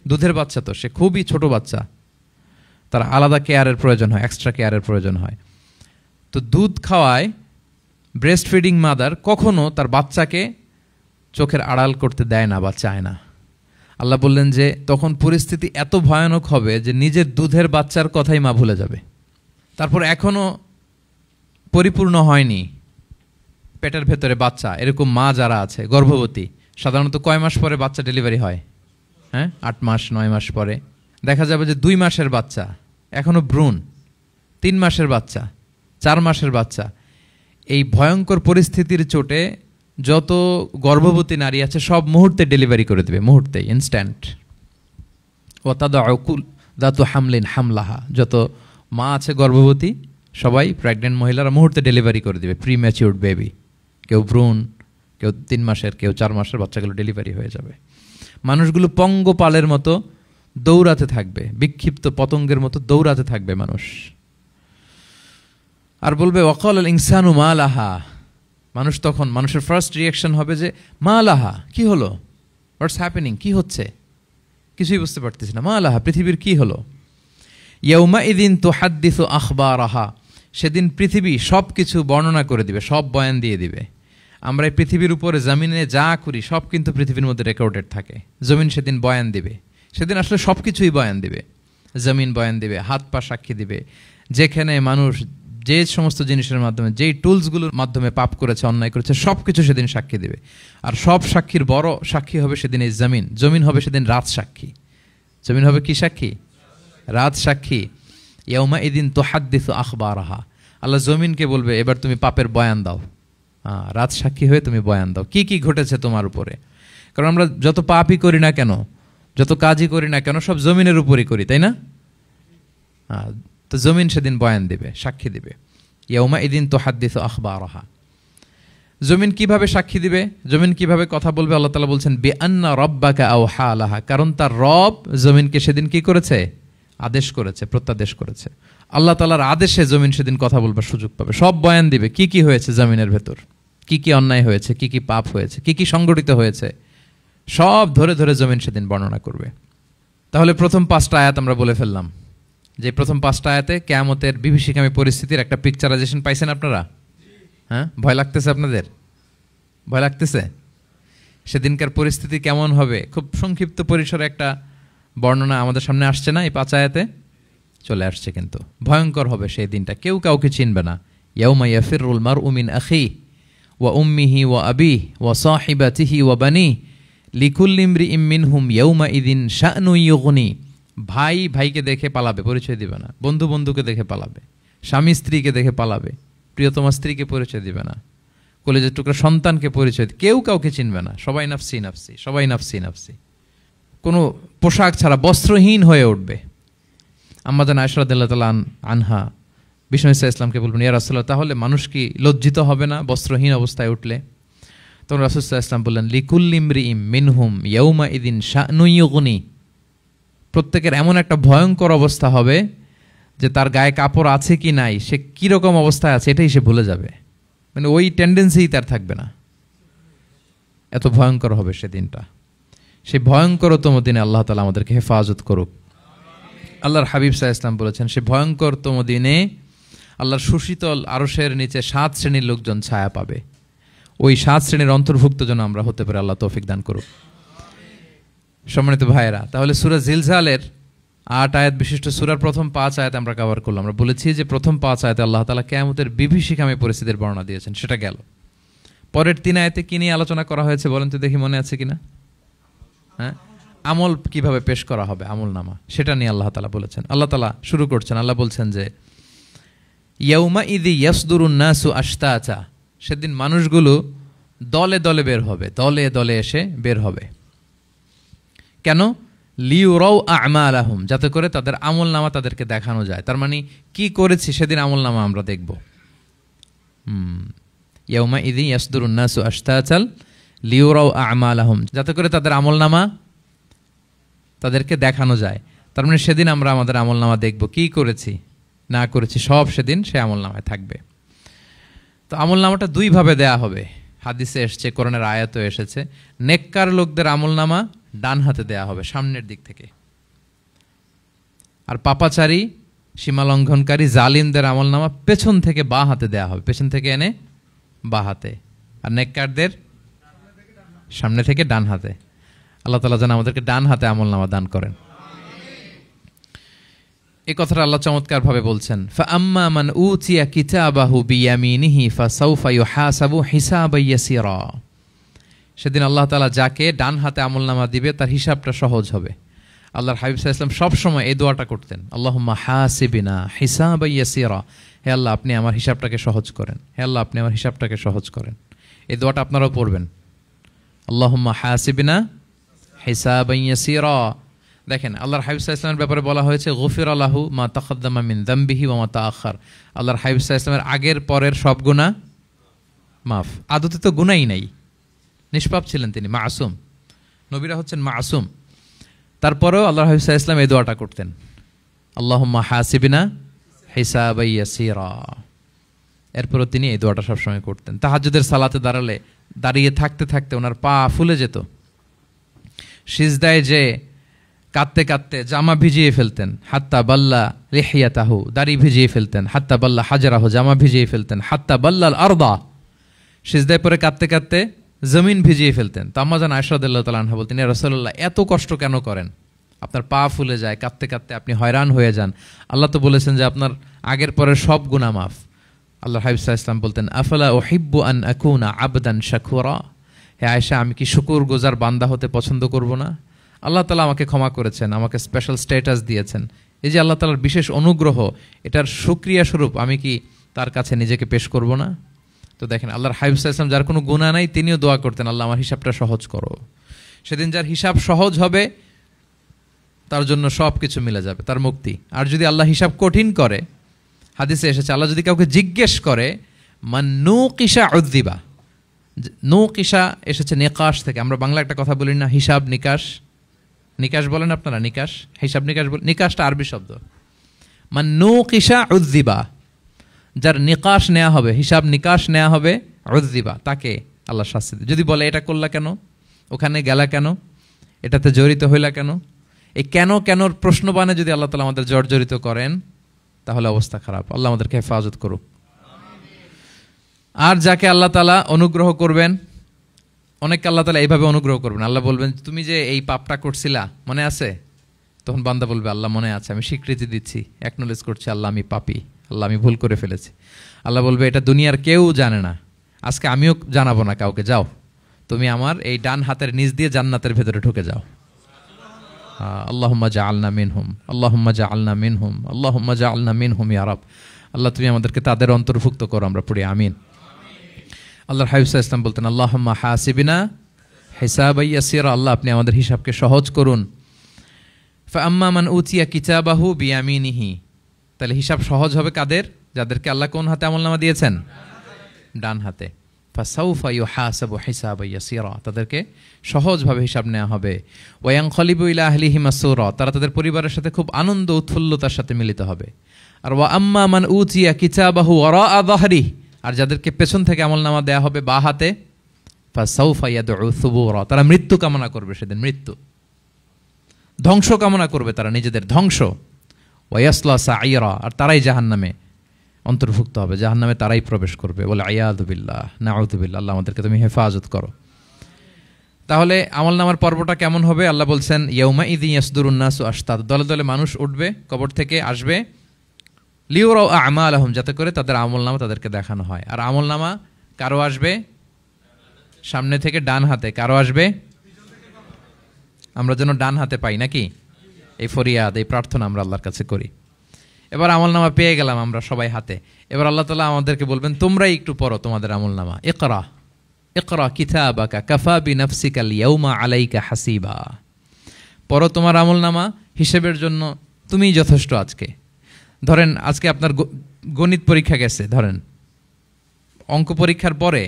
[SPEAKER 1] দুধের বাচ্চা তো সে খুবই ছোট বাচ্চা, তার আলাদা কেয়ারের প্রয়োজন হয়, এক্সট্রা কেয়ারের প্রয়োজন হয়। তো দুধ খাওয়ায় ব্রেস্ট ফিডিং মাদার কখনো তার বাচ্চাকে চোখের আড়াল করতে দেয় না বা চায় না। আল্লাহ বললেন যে তখন পরিস্থিতি এত ভয়ানক হবে যে নিজের দুধের বাচ্চার কথাই মা ভুলে যাবে। তারপর এখনো পরিপূর্ণ হয়নি পেটের ভেতরে বাচ্চা, এরকম মা যারা আছে গর্ভবতী, সাধারণত কয় মাস পরে বাচ্চা ডেলিভারি হয়? 8 মাস 9 মাস পরে। দেখা যাবে যে 2 মাসের বাচ্চা, এখনো ভ্রূণ, 3 মাসের বাচ্চা, 4 মাসের বাচ্চা। এই ভয়ঙ্কর পরিস্থিতির চোটে যত গর্ভবতী নারী আছে সব মুহূর্তে ডেলিভারি করে দেবে, মুহূর্তেই, ইনস্ট্যান্ট। ওয়াতাদু হামলিন হামলাহা, যত মা আছে গর্ভবতী সবাই, প্রেগনেন্ট মহিলারা মুহূর্তে ডেলিভারি করে দেবে, প্রি ম্যাচিউরড বেবি। কেউ ভ্রূণ, কেউ 3 মাসের, কেউ 4 মাসের বাচ্চাগুলো ডেলিভারি হয়ে যাবে। মানুষগুলো পঙ্গপালের মতো দৌড়াতে থাকবে, বিক্ষিপ্ত পতঙ্গের মতো দৌড়াতে থাকবে মানুষ। আর বলবে ওয়াকাল আল ইনসানু মা লাহা, মানুষ তখন, মানুষের ফার্স্ট রিঅ্যাকশন হবে যে মা লাহা, কি হলো, হোয়াটস হ্যাপেনিং, কি হচ্ছে, কিছুই বুঝতে পারতেছি না, মা লাহা, পৃথিবীর কি হলো। ইয়াউমা ইদিন তুহাদ্দিসু আখবারাহা, সেদিন পৃথিবী সব কিছু বর্ণনা করে দিবে, সব বয়ান দিয়ে দিবে। আমরা এই পৃথিবীর উপরে জমিনে যা করি সব কিন্তু পৃথিবীর মধ্যে রেকর্ডেড থাকে। জমিন সেদিন বয়ান দিবে, সেদিন আসলে সব কিছুই বয়ান দিবে। জমিন বয়ান দিবে, হাত পা সাক্ষী দিবে, যেখানে মানুষ যে সমস্ত জিনিসের মাধ্যমে, যেই টুলসগুলোর মাধ্যমে পাপ করেছে, অন্যায় করেছে, সব কিছু সেদিন সাক্ষী দেবে। আর সব সাক্ষীর বড় সাক্ষী হবে সেদিন এই জমিন। জমিন হবে সেদিন রাত সাক্ষী। জমিন হবে কি সাক্ষী? রাত সাক্ষী। ইয়াউমা ইদিন তুহাদ্দিসু আখবারাহা, আল্লাহ জমিনকে বলবে এবার তুমি পাপের বয়ান দাও, রাত সাক্ষী হয়ে তুমি বয়ান দাও, কি কি ঘটেছে তোমার উপরে। কারণ আমরা যত পাপই করি না কেন, যত কাজই করি না কেন, সব জমিনের উপরই করি, তাই না? তো জমিন সেদিন বয়ান দিবে, সাক্ষী দিবে। ইয়াউমা ইদিন তুহাদ্দিসু আখবারাহা। জমিন কিভাবে সাক্ষী দিবে, জমিন কিভাবে কথা বলবে? আল্লাহ তাআলা বলছেন বিআন্না রাব্বাকা আওহা লাহা, কারণ তার রব জমিনকে সেদিন কি করেছে? আদেশ করেছে, প্রত্যাদেশ করেছে। আল্লাহ তাআলার আদেশে জমিন সেদিন কথা বলবার সুযোগ পাবে, সব বয়ান দিবে, কি কি হয়েছে জমিনের ভেতর, কি কি অন্যায় হয়েছে, কি কি পাপ হয়েছে, কি কি সংগঠিত হয়েছে, সব ধরে ধরে জমিন সেদিন বর্ণনা করবে। তাহলে প্রথম 5টা আয়াত আমরা বলে ফেললাম, যে প্রথম 5টা আয়াতে কিয়ামতের বিভীষিকামী পরিস্থিতির একটা পিকচারাইজেশন পাইছেন আপনারা? ভয় লাগতেছে আপনাদের? ভয় লাগতেছে? সেদিনকার পরিস্থিতি কেমন হবে খুব সংক্ষিপ্ত পরিসরে একটা বর্ণনা আমাদের সামনে আসছে না, এই 5 আয়াতে চলে আসছে। কিন্তু ভয়ঙ্কর হবে সেই দিনটা, কেউ কাউকে চিনবে না। ইয়াউমা ইয়াফিরুল মারউ মিন আখিহি ওয়া উম্মিহি ওয়া আবিহি ওয়া সাহিবাতিহি ওয়া বানিহি লিকুল্লি ইমরিইম মিনহুম ইয়াউমা ইযিন শা'নুন ইউগনি। ভাই ভাইকে দেখে পালাবে, পরিচয় দিবে না। বন্ধু বন্ধুকে দেখে পালাবে, স্বামী স্ত্রীকে দেখে পালাবে, প্রিয়তমা স্ত্রীকে পরিচয় দিবে না, কলেজের টুকরা সন্তানকে পরিচয়, কেউ কাউকে চিনবে না। সবাই নাফসি নাফসি, সবাই নাফসি নাফসি। কোনো পোশাক ছাড়া বস্ত্রহীন হয়ে উঠবে। আম্মা জান আয়েশা রাদিয়াল্লাহু তাআলা আনহা বিষ্ণু ইসলামকে বলবেন, ইয়া রাসূলুল্লাহ, তাহলে মানুষ কি লজ্জিত হবে না বস্ত্রহীন অবস্থায় উঠলে? তখন রাসূল সাল্লাল্লাহু আলাইহি ওয়াসাল্লাম বললেন, লিকুল্লি ইমরিইম মিনহুম ইয়াউমা ইযিন শা'নুন ইউগনি। প্রত্যেকের এমন একটা ভয়ঙ্কর অবস্থা হবে যে তার গায়ে কাপড় আছে কি নাই, সে কীরকম অবস্থায় আছে এটাই সে ভুলে যাবে। মানে ওই টেন্ডেন্সিই তার থাকবে না, এত ভয়ঙ্কর হবে সেদিনটা। সেই ভয়ঙ্করতম দিনে আল্লাহ তাআলা আমাদেরকে হেফাজত করুক। আল্লাহর হাবিব সাল্লাল্লাহু আলাইহি ওয়াসাল্লাম বলেছেন, সে ভয়ঙ্করতম দিনে আল্লাহর সুশীতল আরশের নিচে 7 শ্রেণীর লোকজন ছায়া পাবে। ওই 7 শ্রেণীর অন্তর্ভুক্ত যেন আমরা হতে পারি, আল্লাহ তৌফিক দান করুক। সম্মানিত ভাইয়েরা, তাহলে সূরা জিলজালের 8 আয়াত বিশিষ্ট সূরার প্রথম 5 আয়াত আমরা কভার করলাম। আমরা বলেছি যে প্রথম 5 আয়াতে আল্লাহ তাআলা কিয়ামতের বিভীষিকাময় পরিস্থিতির বর্ণনা দিয়েছেন, সেটা গেল। পরের 3 আয়াতে কি নিয়ে আলোচনা করা হয়েছে বলেন তো দেখি, মনে আছে কিনা? হ্যাঁ, আমল কিভাবে পেশ করা হবে, আমল নামা, সেটা নিয়ে আল্লাহ তাআলা বলেছেন। আল্লাহ তাআলা শুরু করছেন, আল্লাহ বলছেন যে ইয়াউমা ইযি ইয়াসদুরুন নাসু আশতাতা, সেদিন মানুষগুলো দলে দলে বের হবে, দলে দলে এসে বের হবে। কেন? লিউরাউ আমালাহুম, যাতে করে তাদের আমল নামা তাদেরকে দেখানো যায়। তার মানে কি করেছি সেদিন আমল নামা আমরা দেখব। ইয়াউমা ইযি ইয়াসদুরুন নাসু আশতাতাল লিউরাউ আমালাহুম, যাতে করে তাদের আমল নামা তাদেরকে দেখানো যায়। তার মানে সেদিন আমরা আমাদের আমল নামা দেখব, কি করেছি না করেছি সব সেদিন সে আমল নামায় থাকবে। তো আমল নামাটা 2 ভাবে দেয়া হবে, হাদিসে এসেছে, কোরআনের আয়াতও এসেছে। নেককার লোকদের আমল নামা ডান হাতে দেয়া হবে, সামনের দিক থেকে। আর পাপাচারী, সীমা লঙ্ঘনকারী, জালিমদের আমল নামা পেছন থেকে বাঁ হাতে দেয়া হবে, পেছন থেকে এনে বাঁ হাতে। আর নেককারদের সামনে থেকে ডান হাতে। আল্লাহ তাআলা যেন আমাদেরকে ডান হাতে আমল নামা দান করেন। এই কথাটা আল্লাহ চমৎকার ভাবে বলছেন, ফাআম্মা মান উতিয়া কিতাবাহু বিয়ামিনিহি ফাসাউফা ইউহাসাবু হিসাবান ইয়াসিরা। সেদিন আল্লাহ তাআলা যাকে ডান হাতে আমলনামা দিবে তার হিসাবটা সহজ হবে। আল্লাহর হাবিব সাল্লাল্লাহু আলাইহি ওয়াসাল্লাম সব সময় এই দোয়াটা করতেন, আল্লাহুম্মা হাসিবিনা হিসাবান ইয়াসিরা। হে আল্লাহ, আপনি আমার হিসাবটাকে সহজ করেন, হে আল্লাহ, আপনি আমার হিসাবটাকে সহজ করেন। এই দোয়াটা আপনারাও পড়বেন, আল্লাহুম্মা হাসিবিনা হিসাবান ইয়াসিরা। দেখেন, আল্লাহর হাবিব সাল্লাল্লাহু আলাইহি ওয়াসাল্লামের ব্যাপারে বলা হয়েছে গুফিরা লাহু মা তাকাদ্দামা মিন যামবিহি ওয়া মা তাআখার। আল্লাহর হাবিব সাল্লাল্লাহু আলাইহি ওয়াসাল্লামের আগের পরের সব গুনাহ মাফ। আদতে তো গুনাহই নাই, নিষ্পাপ ছিলেন তিনি, মাসুম। নবীরা হচ্ছেন মাসুম। তারপরেও আল্লাহর হাবিব সাল্লাল্লাহু আলাইহি ওয়াসাল্লাম এই দোয়াটা করতেন, আল্লাহুম্মা হাসিবিনা হিসাবান ইয়াসিরা। এরপরও তিনি এই দোয়াটা সবসময় করতেন। তাহাজ্জুদের সালাতে দাঁড়িয়ে থাকতে থাকতে ওনার পা ফুলে যেত। সিজদায় যে কাঁদতে কাঁদতে জামা ভিজিয়ে ফেলতেন, হাত্তা বাল্লা লিহিয়াতাহু, দাড়ি ভিজিয়ে ফেলতেন, হাত্তা বাল্লা হাজারাহু, জামা ভিজিয়ে ফেলতেন, হাত্তা বাল্লাল আরদা, সিজদায় পরে কাঁদতে কাঁদতে জমিন ভিজিয়ে ফেলতেন। তো আম্মা জান আয়েশা রাদিয়াল্লাহু তাআলা আনহা বলতেন, ইয়া রাসূলুল্লাহ, এত কষ্ট কেন করেন? আপনার পা ফুলে যায়, কাঁদতে কাঁদতে আপনি হয়রান হয়ে যান। আল্লাহ তো বলেছেন যে আপনার আগের পরের সব গুনাহ মাফ। আল্লাহর হাবিব সাল্লাল্লাহু আলাইহি ওয়াসাল্লাম বলতেন, আফালা উহিব্বু আন আকুনা আবদান শাকুরা। হে আয়েশা, আমি কি শুকরগুজার বান্দা হতে পছন্দ করব না? আল্লাহ তাআলা আমাকে ক্ষমা করেছেন, আমাকে স্পেশাল স্ট্যাটাস দিয়েছেন। এই যে আল্লাহ তাআলার বিশেষ অনুগ্রহ, এটার শুকরিয়া স্বরূপ আমি কি তার কাছে নিজেকে পেশ করব না? তো দেখেন, আল্লাহর হাবিব সাল্লাল্লাহু আলাইহি ওয়াসাল্লাম যার কোনো গুনাহ নাই, তিনিও দোয়া করতেন, আল্লাহ আমার হিসাবটা সহজ করো। সেদিন যার হিসাব সহজ হবে তার জন্য সব কিছু মিলে যাবে, তার মুক্তি। আর যদি আল্লাহ হিসাব কঠিন করে, হাদিসে এসেছে, আল্লাহ যদি কাউকে জিজ্ঞেস করে, মান নুকিশা উযযিবা। নুকিশা এসেছে নিকাশ থেকে। আমরা বাংলা একটা কথা বলি না, হিসাব নিকাশ। নিকাশ বলেন আপনারা? নিকাশ, হিসাব নিকাশ বলেন। নিকাশটা আরবি শব্দ। মান নুকিশা উযযিবা, যার নিকাশ নেওয়া হবে, হিসাব নিকাশ নেওয়া হবে, উযযিবা, তাকে আল্লাহ শাস্তি দেবে। যদি বলে এটা করলা কেন, ওখানে গেলা কেন, এটাতে জড়িত হইলা কেন, এই কেন কেনর প্রশ্নবাণে যদি আল্লাহ তাআলা আমাদের জর্জরিত করেন, তাহলে অবস্থা খারাপ। আল্লাহ আমাদেরকে হেফাজত করুক। আর যাকে আল্লাহ তাআলা অনুগ্রহ করবেন, অনেককে আল্লাহ তাআলা এইভাবে অনুগ্রহ করবেন, আল্লাহ বলবেন তুমি যে এই পাপটা করছিলা মনে আছে? তখন বান্দা বলবে আল্লাহ মনে আছে, আমি স্বীকৃতি দিচ্ছি, অ্যাকনোলেজ করছি, আল্লাহ আমি পাপী, আল্লাহ আমি ভুল করে ফেলেছি। আল্লাহ বলবে এটা দুনিয়ার কেউ জানে না, আজকে আমিও জানাবো না কাউকে, যাও তুমি আমার এই ডান হাতের নিচ দিয়ে জান্নাতের ভেতরে ঢুকে যাও। আল্লাহুম্মা জাআলনা মিনহুম, আল্লাহুম্মা জাআলনা মিনহুম, আল্লাহুম্মা জাআলনা মিনহুম ইয়া রাব। আল্লাহ তুমি আমাদেরকে তাদের অন্তর্ভুক্ত করো, আমরা পড়ি আমিন। আল্লাহর হাবিব সাল্লাল্লাহু আলাইহি ওয়াসাল্লাম বলতেন আল্লাহুম্মা হাসিবিনা হিসাবান ইয়াসিরা, আল্লাহ আপনি আমাদের হিসাবকে সহজ করুন। ফাআম্মা মান উতিয়া কিতাবাহু বিয়ামিনিহি, তাহলে হিসাব সহজ হবে কাদের? যাদেরকে আল্লাহ কোন হাতে আমলনামা দিয়েছেন? ডান হাতে। ফাসাউফা ইউহাসাবু হিসাবান ইয়াসিরা, তাদেরকে সহজভাবে হিসাব নেওয়া হবে। ওয়ায়ানকালিবু ইলা আহলিহি মাসরুরা, তারা তাদের পরিবারের সাথে খুব আনন্দ উৎফুল্লতার সাথে মিলিত হবে। আর ওয়া আম্মা মান উতিয়া কিতাবাহু ওয়ারাআ যাহরিহি, আর যাদেরকে পেছন থেকে আমলনামা দেয়া হবে বা হাতে, ফাসাউফা ইয়াদউ সুবুরা, তারা মৃত্যু কামনা করবে, সেদিন মৃত্যু, ধ্বংস কামনা করবে, তারা নিজেদের ধ্বংস। ওয়ায়াসলা সাঈরা, আর তারাই জাহান্নামে অন্তর্ভুক্ত হবে, জাহান্নামে তারাই প্রবেশ করবে। বলে আয়াযু বিল্লাহ, নাউযু বিল্লাহ, আল্লাহ আমাদেরকে তুমি হেফাজত করো। তাহলে আমলনামার পর্বটা কেমন হবে? আল্লাহ বলছেন ইয়াউমা ইযি ইয়াসদুরুন নাসু আশতাত, দলে দলে মানুষ উঠবে, কবর থেকে আসবে, লিউরাউ আমালাহুম, যাতে করে তাদের আমলনামা তাদেরকে দেখানো হয়। আর আমলনামা কারো আসবে সামনে থেকে ডান হাতে, কারো আসবে, আমরা যেন ডান হাতে পাই নাকি? এই ফরিয়াদ, এই প্রার্থনা আমরা আল্লাহর কাছে করি। এবার আমলনামা পেয়ে গেলাম আমরা সবাই হাতে, এবার আল্লাহ তাআলা আমাদেরকে বলবেন তোমরাই একটু পড়ো তোমাদের আমলনামা। ইকরা ইকরা কিতাবাকা কাফা বিনাফসিকাল ইয়াউমা আলাইকা হাসিবা, পড়ো তোমার আমলনামা, হিসেবের জন্য তুমিই যথেষ্ট আজকে। ধরেন আজকে আপনার গণিত পরীক্ষা গেছে, ধরেন অঙ্ক পরীক্ষার পরে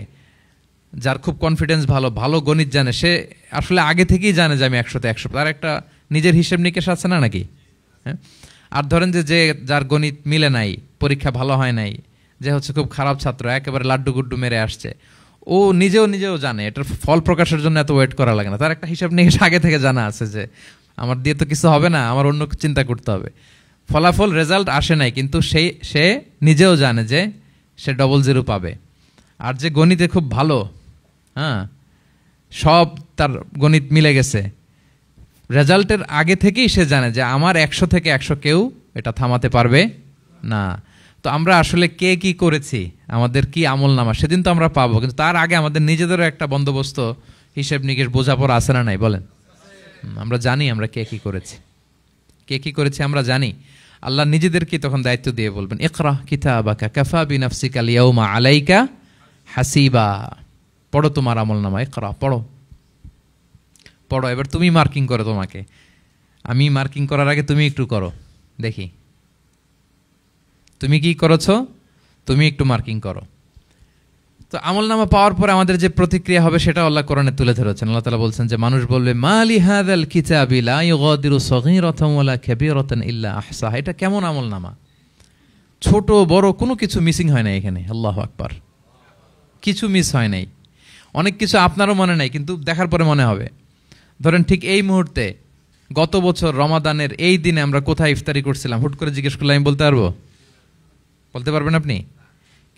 [SPEAKER 1] যার খুব কনফিডেন্স ভালো, ভালো গণিত জানে, সে আসলে আগে থেকেই জানে যে আমি 100তে 100, তার একটা নিজের হিসেব নিকেশ আছে না নাকি? হ্যাঁ। আর ধরেন যে যার গণিত মিলে নাই, পরীক্ষা ভালো হয় নাই, যে হচ্ছে খুব খারাপ ছাত্র, একেবারে লাড্ডু গুড্ডু মেরে আসছে, ও নিজেও জানে এটার ফল প্রকাশের জন্য এত ওয়েট করা লাগে না, তার একটা হিসাব নিকেশ আগে থেকে জানা আছে যে আমার দিয়ে তো কিছু হবে না, আমার অন্য চিন্তা করতে হবে। ফলাফল রেজাল্ট আসে নাই, কিন্তু সে নিজেও জানে যে সে 00 পাবে। আর যে গণিতে খুব ভালো, হ্যাঁ, সব তার গণিত মিলে গেছে, রেজাল্টের আগে থেকেই সে জানে যে আমার 100 থেকে 100 কেউ এটা থামাতে পারবে না। তো আমরা আসলে কে কি করেছি, আমাদের কি আমলনামা, সেদিন তো আমরা পাবো, কিন্তু তার আগে আমাদের নিজেদেরও একটা বন্দোবস্ত, হিসেব নিকেশ, বোঝাপড়া আছে না নাই বলেন? আমরা জানি আমরা কে কি করেছি, কে কি করেছি আমরা জানি। আল্লাহ নিজেদেরকে তখন দায়িত্ব দিয়ে বলবেন ইকরা কিতাবাকা কাফা বিনাফসিকাল ইয়াউমা আলাইকা হাসিবা, পড়ো তোমার আমলনামা, ইকরা, পড়ো পড়ো। এবার তুমি মার্কিং করো, তোমাকে আমি মার্কিং করার আগে তুমি একটু করো দেখি তুমি কি করেছো, তুমি একটু মার্কিং করো। তো আমলনামা পাওয়ার পরে আমাদের যে প্রতিক্রিয়া হবে সেটা আল্লাহ কোরআনে তুলে ধরেছেন। আল্লাহ তাআলা বলছেন যে মানুষ বলবে মালি হাযাল কিতাবি লা ইউগাদিরু সগীরাতান ওয়ালা কাবীরাতান ইল্লা আহসাহা, এটা কেমন আমলনামা, ছোট বড় কোনো কিছু মিসিং হয় না এখানে। আল্লাহু আকবার, কিছু মিস হয় নাই। অনেক কিছু আপনারও মনে নাই, কিন্তু দেখার পরে মনে হবে। ধরেন ঠিক এই মুহূর্তে গত বছর রমাদানের এই দিনে আমরা কোথায় ইফতারি করছিলাম, হুট করে জিজ্ঞেস করলে আমি বলতে পারবো? বলতে পারবেন আপনি?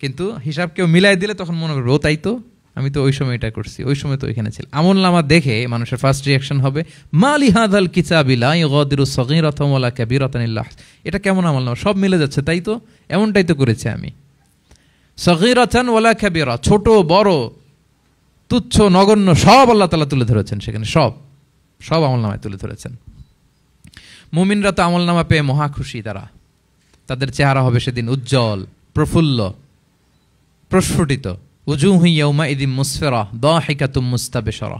[SPEAKER 1] কিন্তু হিসাব কেউ মিলাই দিলে তখন মনে করবে ও তাই তো, আমি তো ওই সময় এটা করছি, ওই সময় তো ওইখানে ছিল। আমলনামা দেখে মানুষের ফার্স্ট রিয়াকশন হবে মালি হাযাল কিতাবি লা ইউগাদিরু সগীরাতান ওয়ালা কাবীরাতান ইল্লা, এটা কেমন আমলনামা, সব মিলে যাচ্ছে, তাই তো, এমনটাই তো করেছি আমি। সগীরাতান ওয়ালা কাবীরা, ছোট বড় তুচ্ছ নগণ্য সব আল্লাহ তাআলা তুলে ধরেছেন সেখানে, সব আমলনামায় তুলে ধরেছেন। মুমিনরা তো আমলনামা পেয়ে মহা খুশি, তাদের চেহারা হবে সেদিন উজ্জ্বল, প্রফুল্ল, প্রস্ফুটিত। উজুহু ইয়াউমা ইযিম মুসফিরা দাহিকাতুম মুস্তাবশিরা,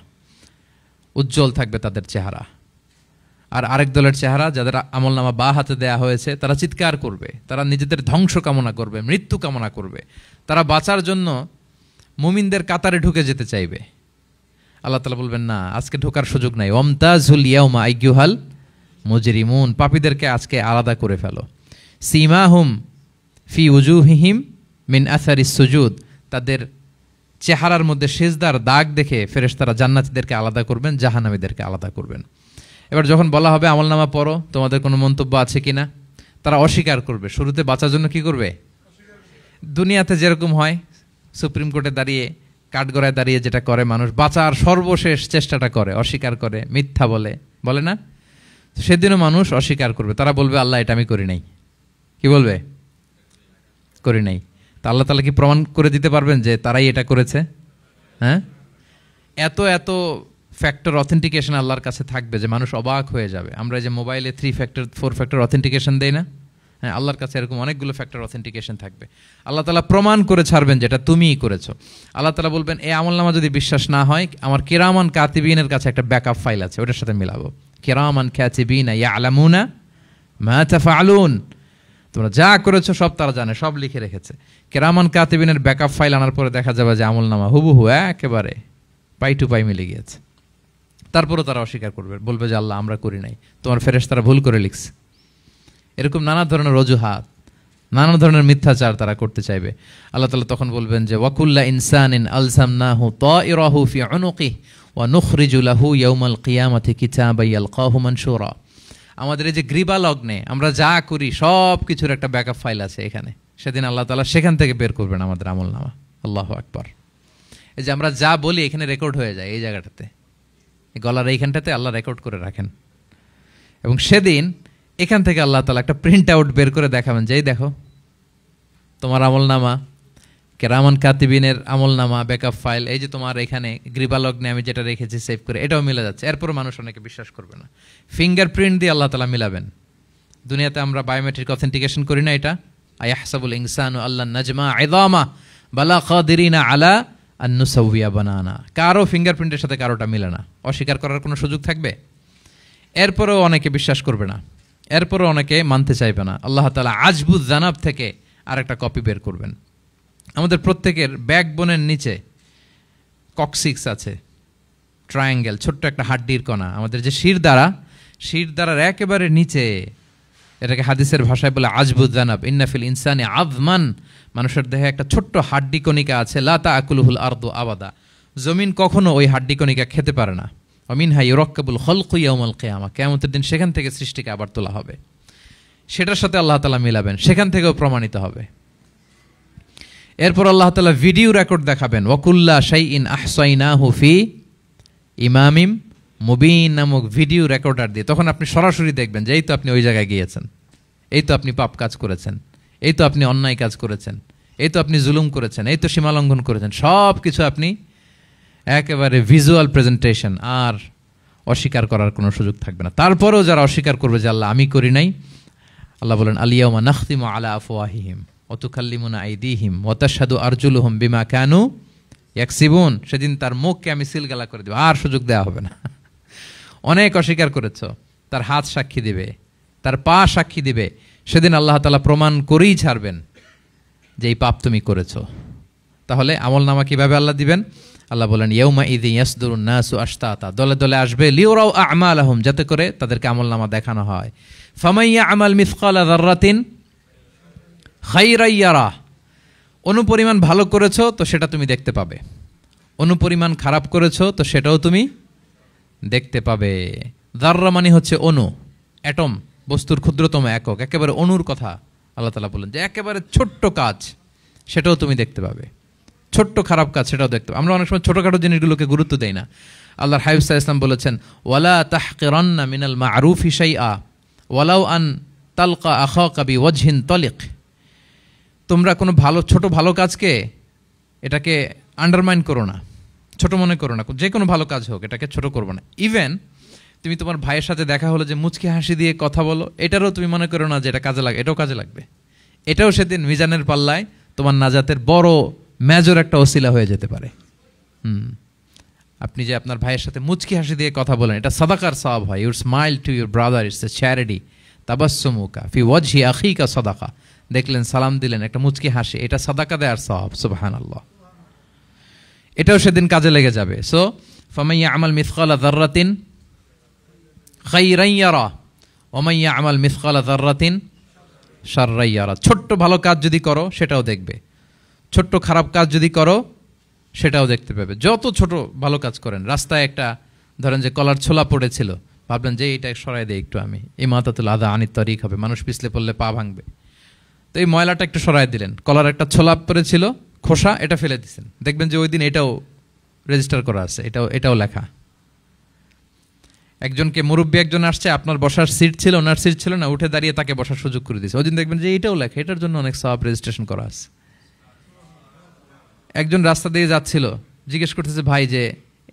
[SPEAKER 1] উজ্জ্বল থাকবে তাদের চেহারা। আর আরেক দলের চেহারা, যাদের আমলনামা বা হাতে দেয়া হয়েছে, তারা চিৎকার করবে, তারা নিজেদের ধ্বংস কামনা করবে, মৃত্যু কামনা করবে, তারা বাঁচার জন্য মুমিনদের কাতারে ঢুকে যেতে চাইবে। আল্লাহ তাআলা বলবেন না, আজকে ঢোকার সুযোগ নাই। ওয়ামতাজুল ইয়াউমা আইয়ুহাল মুজরিমুন, পাপীদেরকে আজকে আলাদা করে ফেলো। সীমাহুম ফি উজুহিহিম মিন আসারিস সুজুদ, তাদের চেহারার মধ্যে সিজদার দাগ দেখে ফেরেশতারা জান্নাতীদেরকে আলাদা করবেন, জাহান্নামীদেরকে আলাদা করবেন। এবার যখন বলা হবে আমলনামা পড়ো, তোমাদের কোনো মন্তব্য আছে কিনা, তারা অস্বীকার করবে। শুরুতে বাঁচার জন্য কি করবে? দুনিয়াতে যেরকম হয়, সুপ্রিম কোর্টে দাঁড়িয়ে কাঠগড়ায় দাঁড়িয়ে যেটা করে মানুষ, বাঁচার সর্বশেষ চেষ্টাটা করে, অস্বীকার করে, মিথ্যা বলে না? সেদিনও মানুষ অস্বীকার করবে, তারা বলবে আল্লাহ এটা আমি করি নাই। কি বলবে? করি নাই। তা আল্লাহ তাআলা কি প্রমাণ করে দিতে পারবেন যে তারাই এটা করেছে? হ্যাঁ, এত এত ফ্যাক্টর অথেন্টিকেশন আল্লাহর কাছে থাকবে যে মানুষ অবাক হয়ে যাবে। আমরা যে মোবাইলে 3 ফ্যাক্টর 4 ফ্যাক্টর অথেন্টিকেশন দেই না, হ্যাঁ, আল্লাহর কাছে এরকম অনেকগুলো ফ্যাক্টর অথেন্টিকেশন থাকবে। আল্লাহ তাআলা প্রমাণ করে ছাড়বেন যেটা তুমিই করেছো। আল্লাহ তাআলা বলবেন এই আমলনামা যদি বিশ্বাস না হয়, আমার কিরামান কাতিবিনের কাছে একটা ব্যাকআপ ফাইল আছে, ওটার সাথে মিলাবো। কিরামান কাতিবিনা ইয়ালামুনা মা তাফআলুন, তোমরা যা করেছো সব তারা জানে, সব লিখে রেখেছে। কিরামান কাতিবিনের ব্যাকআপ ফাইল আনার পরে দেখা যাবে যে আমলনামা হুবহু একেবারে পাই টু পাই মিলে গিয়েছে। তারপরও তারা অস্বীকার করবে, বলবে যে আল্লাহ আমরা করি নাই, তোমার ফেরেশতারা ভুল করে লিখছে। এরকম নানা ধরনের অজুহাত, নানা ধরনের মিথ্যাচার তারা করতে চাইবে। আল্লাহ তাআলা তখন বলবেন যে ওয়াকুল্লা ইনসানিন আলজামনাহু তাইরাহু ফি উনুকিহি ওয়া নুখরিজু লাহু ইয়াউমাল কিয়ামাতি কিতাবান ইয়ালকাহু মানশুরা। আমাদের এই যে গ্রীবা লগ্নে আমরা যা করি সব কিছুর একটা ব্যাকআপ ফাইল আছে এখানে, সেদিন আল্লাহ তাআলা সেখান থেকে বের করবেন আমাদের আমলনামা। আল্লাহু আকবার। এই যে আমরা যা বলি এখানে রেকর্ড হয়ে যায়, এই জায়গাটাতে, এই গলার এইখানটাতে আল্লাহ রেকর্ড করে রাখেন। এবং সেদিন এখান থেকে আল্লাহ তাআলা একটা প্রিন্ট আউট বের করে দেখাবেন যে এই দেখো তোমার আমলনামা, কিরামান কাতিবিনের আমলনামা ব্যাকআপ ফাইল, এই যে তোমার এখানে গ্রীবালগ্নে আমি যেটা রেখেছি সেভ করে, এটাও মিলে যাচ্ছে। এরপর মানুষ অনেকে বিশ্বাস করবে না। ফিঙ্গারপ্রিন্ট দিয়ে আল্লাহ তাআলা মিলাবেন। দুনিয়াতে আমরা বায়োমেট্রিক অথেন্টিকেশন করি না, এটা আয়াহসাবুল ইনসানু আল্লাহ নাজমা ইযামা বালা কাদিরিনা আলা আন নুসাউইয়া বানানা। কারো ফিঙ্গারপ্রিন্টের সাথে কারোটা মিলে না, অস্বীকার করার কোনো সুযোগ থাকবে? এরপরেও অনেকে বিশ্বাস করবে না, এরপরও অনেকে মানতে চাইবে না। আল্লাহ তাআলা আজবুজ জানাব থেকে আরেকটা কপি বের করবেন। আমাদের প্রত্যেকের ব্যাকবোনের নিচে কক্সিক্স আছে, ট্রায়াঙ্গেল, ছোট্ট একটা হাড্ডির কণা, আমাদের যে শিরদাঁড়ার একেবারে নিচে, এটাকে হাদিসের ভাষায় বলে আজবুজ জানাব। ইন্নাফিল ইনসানি আযমান, মানুষের দেহে একটা ছোট্ট হাড্ডি কণিকা আছে, লা তাআকুলুহুল আরদু আবাদা, জমিন কখনো ওই হাড্ডি কণিকা খেতে পারে না। ওমিনহা ইউরাক্কাবুল খালকু ইয়াউমাল কিয়ামা, কিয়ামতের দিন সেখান থেকে সৃষ্টিকে আবার তোলা হবে, সেটার সাথে আল্লাহ তাআলা মিলাবেন, সেখান থেকেও প্রমাণিত হবে। এরপর আল্লাহ তাআলা ভিডিও রেকর্ড দেখাবেন। ওয়াকুল্লা শাইইন আহসাইনাহু ফি ইমামিম মুবিন নামক ভিডিও রেকর্ডার দিয়ে, তখন আপনি সরাসরি দেখবেন যে এই তো আপনি ওই জায়গায় গিয়েছেন, এই তো আপনি পাপ কাজ করেছেন, এই তো আপনি অন্যায় কাজ করেছেন, এই তো আপনি জুলুম করেছেন, এই তো সীমালঙ্ঘন করেছেন, সব কিছু আপনি একেবারে ভিজুয়াল প্রেজেন্টেশন, আর অস্বীকার করার কোনো সুযোগ থাকবে না। তারপরেও যারা অস্বীকার করবে যে আল্লাহ আমি করি নাই, আল্লাহ বলেন আলিয়াউমা নাখতিমু আলা আফওয়াহিহিম ওয়া তুকাল্লিমুনা আইদিহিম ওয়া তাশহাদু আরজুলুহুম বিমা কানু ইয়াকসিবুন, সেদিন তার মুখকে আমি সিলগালা করে দেব, আর সুযোগ দেওয়া হবে না। অনেক অস্বীকার করেছ, তার হাত সাক্ষী দিবে, তার পা সাক্ষী দিবে, সেদিন আল্লাহ তাআলা প্রমাণ করেই ছাড়বেন যে এই পাপ তুমি করেছো। তাহলে আমলনামা কিভাবে আল্লাহ দিবেন? আল্লাহ বলেন ইয়াউমা ইযি ইয়াসদুরুন নাসু আশতাতা, দলে দলে আসবে, লিউরাউ আ'মালাহুম, যাতে করে তাদেরকে আমলনামা দেখানো হয়। ফামান ইয়া'মাল মিসকালা যাররাতিন খাইরান ইয়ারা, অনুপরিমাণ ভালো করেছো তো সেটা তুমি দেখতে পাবে, অনুপরিমাণ খারাপ করেছো তো সেটাও তুমি দেখতে পাবে। যাররা মানে হচ্ছে অণু, অ্যাটম, বস্তুর ক্ষুদ্রতম একক, একেবারে অণুর কথা আল্লাহ তাআলা বলেন যে একেবারে ছোট্ট কাজ সেটাও তুমি দেখতে পাবে, ছোট্ট খারাপ কাজ সেটাও দেখতে পাবে। আমরা অনেক সময় ছোটখাটো জিনিসগুলোকে গুরুত্ব দেই না। আল্লাহর হাবিব সাল্লাল্লাহু আলাইহি ওয়াসাল্লাম বলেছেন ওয়ালা তাহকিরান্না মিনাল মা'রুফি শাইআ ওয়ালাউ আন তালকা আখাকা বিওয়াজহিন তালিক, তোমরা কোনো ছোট ভালো কাজকে এটাকে আন্ডারমাইন করো না, ছোট মনে করো না, যে কোনো ভালো কাজ হোক এটাকে ছোট করবো না। ইভেন তুমি তোমার ভাইয়ের সাথে দেখা হলো যে মুচকি হাসি দিয়ে কথা বলো, এটারও তুমি মনে করো না যে এটা কাজে লাগে, এটাও কাজে লাগবে, এটাও সেদিন মিজানের পাল্লায় তোমার নাজাতের বড় মেজর একটা ওসিলা হয়ে যেতে পারে। আপনি যে আপনার ভাইয়ের সাথে মুচকি হাসি দিয়ে কথা বলেন, এটা সাদাকার সওয়াব হয়। Your smile to your brother it's a charity, তাবাসসুমুকা ফি ওয়াজহি আখিকা সাদাকা, দেখলেন সালাম দিলেন, একটা মুচকি হাসি, এটা সাদাকা দেওয়ার সওয়াব। সুবহানাল্লাহ, এটাও সেদিন কাজে লেগে যাবে। সো ফামান ইয়া'মাল মিসকালা যাররাতিন খাইরান ইয়ারা ওয়া মান ইয়া'মাল মিসকালা যাররাতিন শাররান ইয়ারা, ছোট্ট ভালো কাজ যদি করো সেটাও দেখবে, ছোট্ট খারাপ কাজ যদি করো সেটাও দেখতে পাবে। যত ছোট ভালো কাজ করেন, রাস্তায় একটা ধরেন যে কলার ছোলা পড়েছিল, ভাবলেন যে এইটা সরাই দেয় একটু, আমি এই মাতাতুল আদা আনিত তারিক হবে, মানুষ পিছলে পড়লে পা ভাঙবে, তো এই ময়লাটা একটু সরাই দিলেন, কলার একটা ছোলা পড়েছিল, খোসা এটা ফেলে দিচ্ছেন, দেখবেন যে ওই দিন এটাও রেজিস্টার করা আছে, এটাও লেখা। একজনকে মুরব্বী একজন আসছে, আপনার বসার সিট ছিল, ওনার সিট ছিল না, উঠে দাঁড়িয়ে তাকে বসার সুযোগ করে দিয়েছে, ওই দিন দেখবেন যে এটাও লেখা, এটার জন্য অনেক সওয়াব রেজিস্ট্রেশন করা আছে। একজন রাস্তা দিয়ে যাচ্ছিল, জিজ্ঞেস করতেছে ভাই যে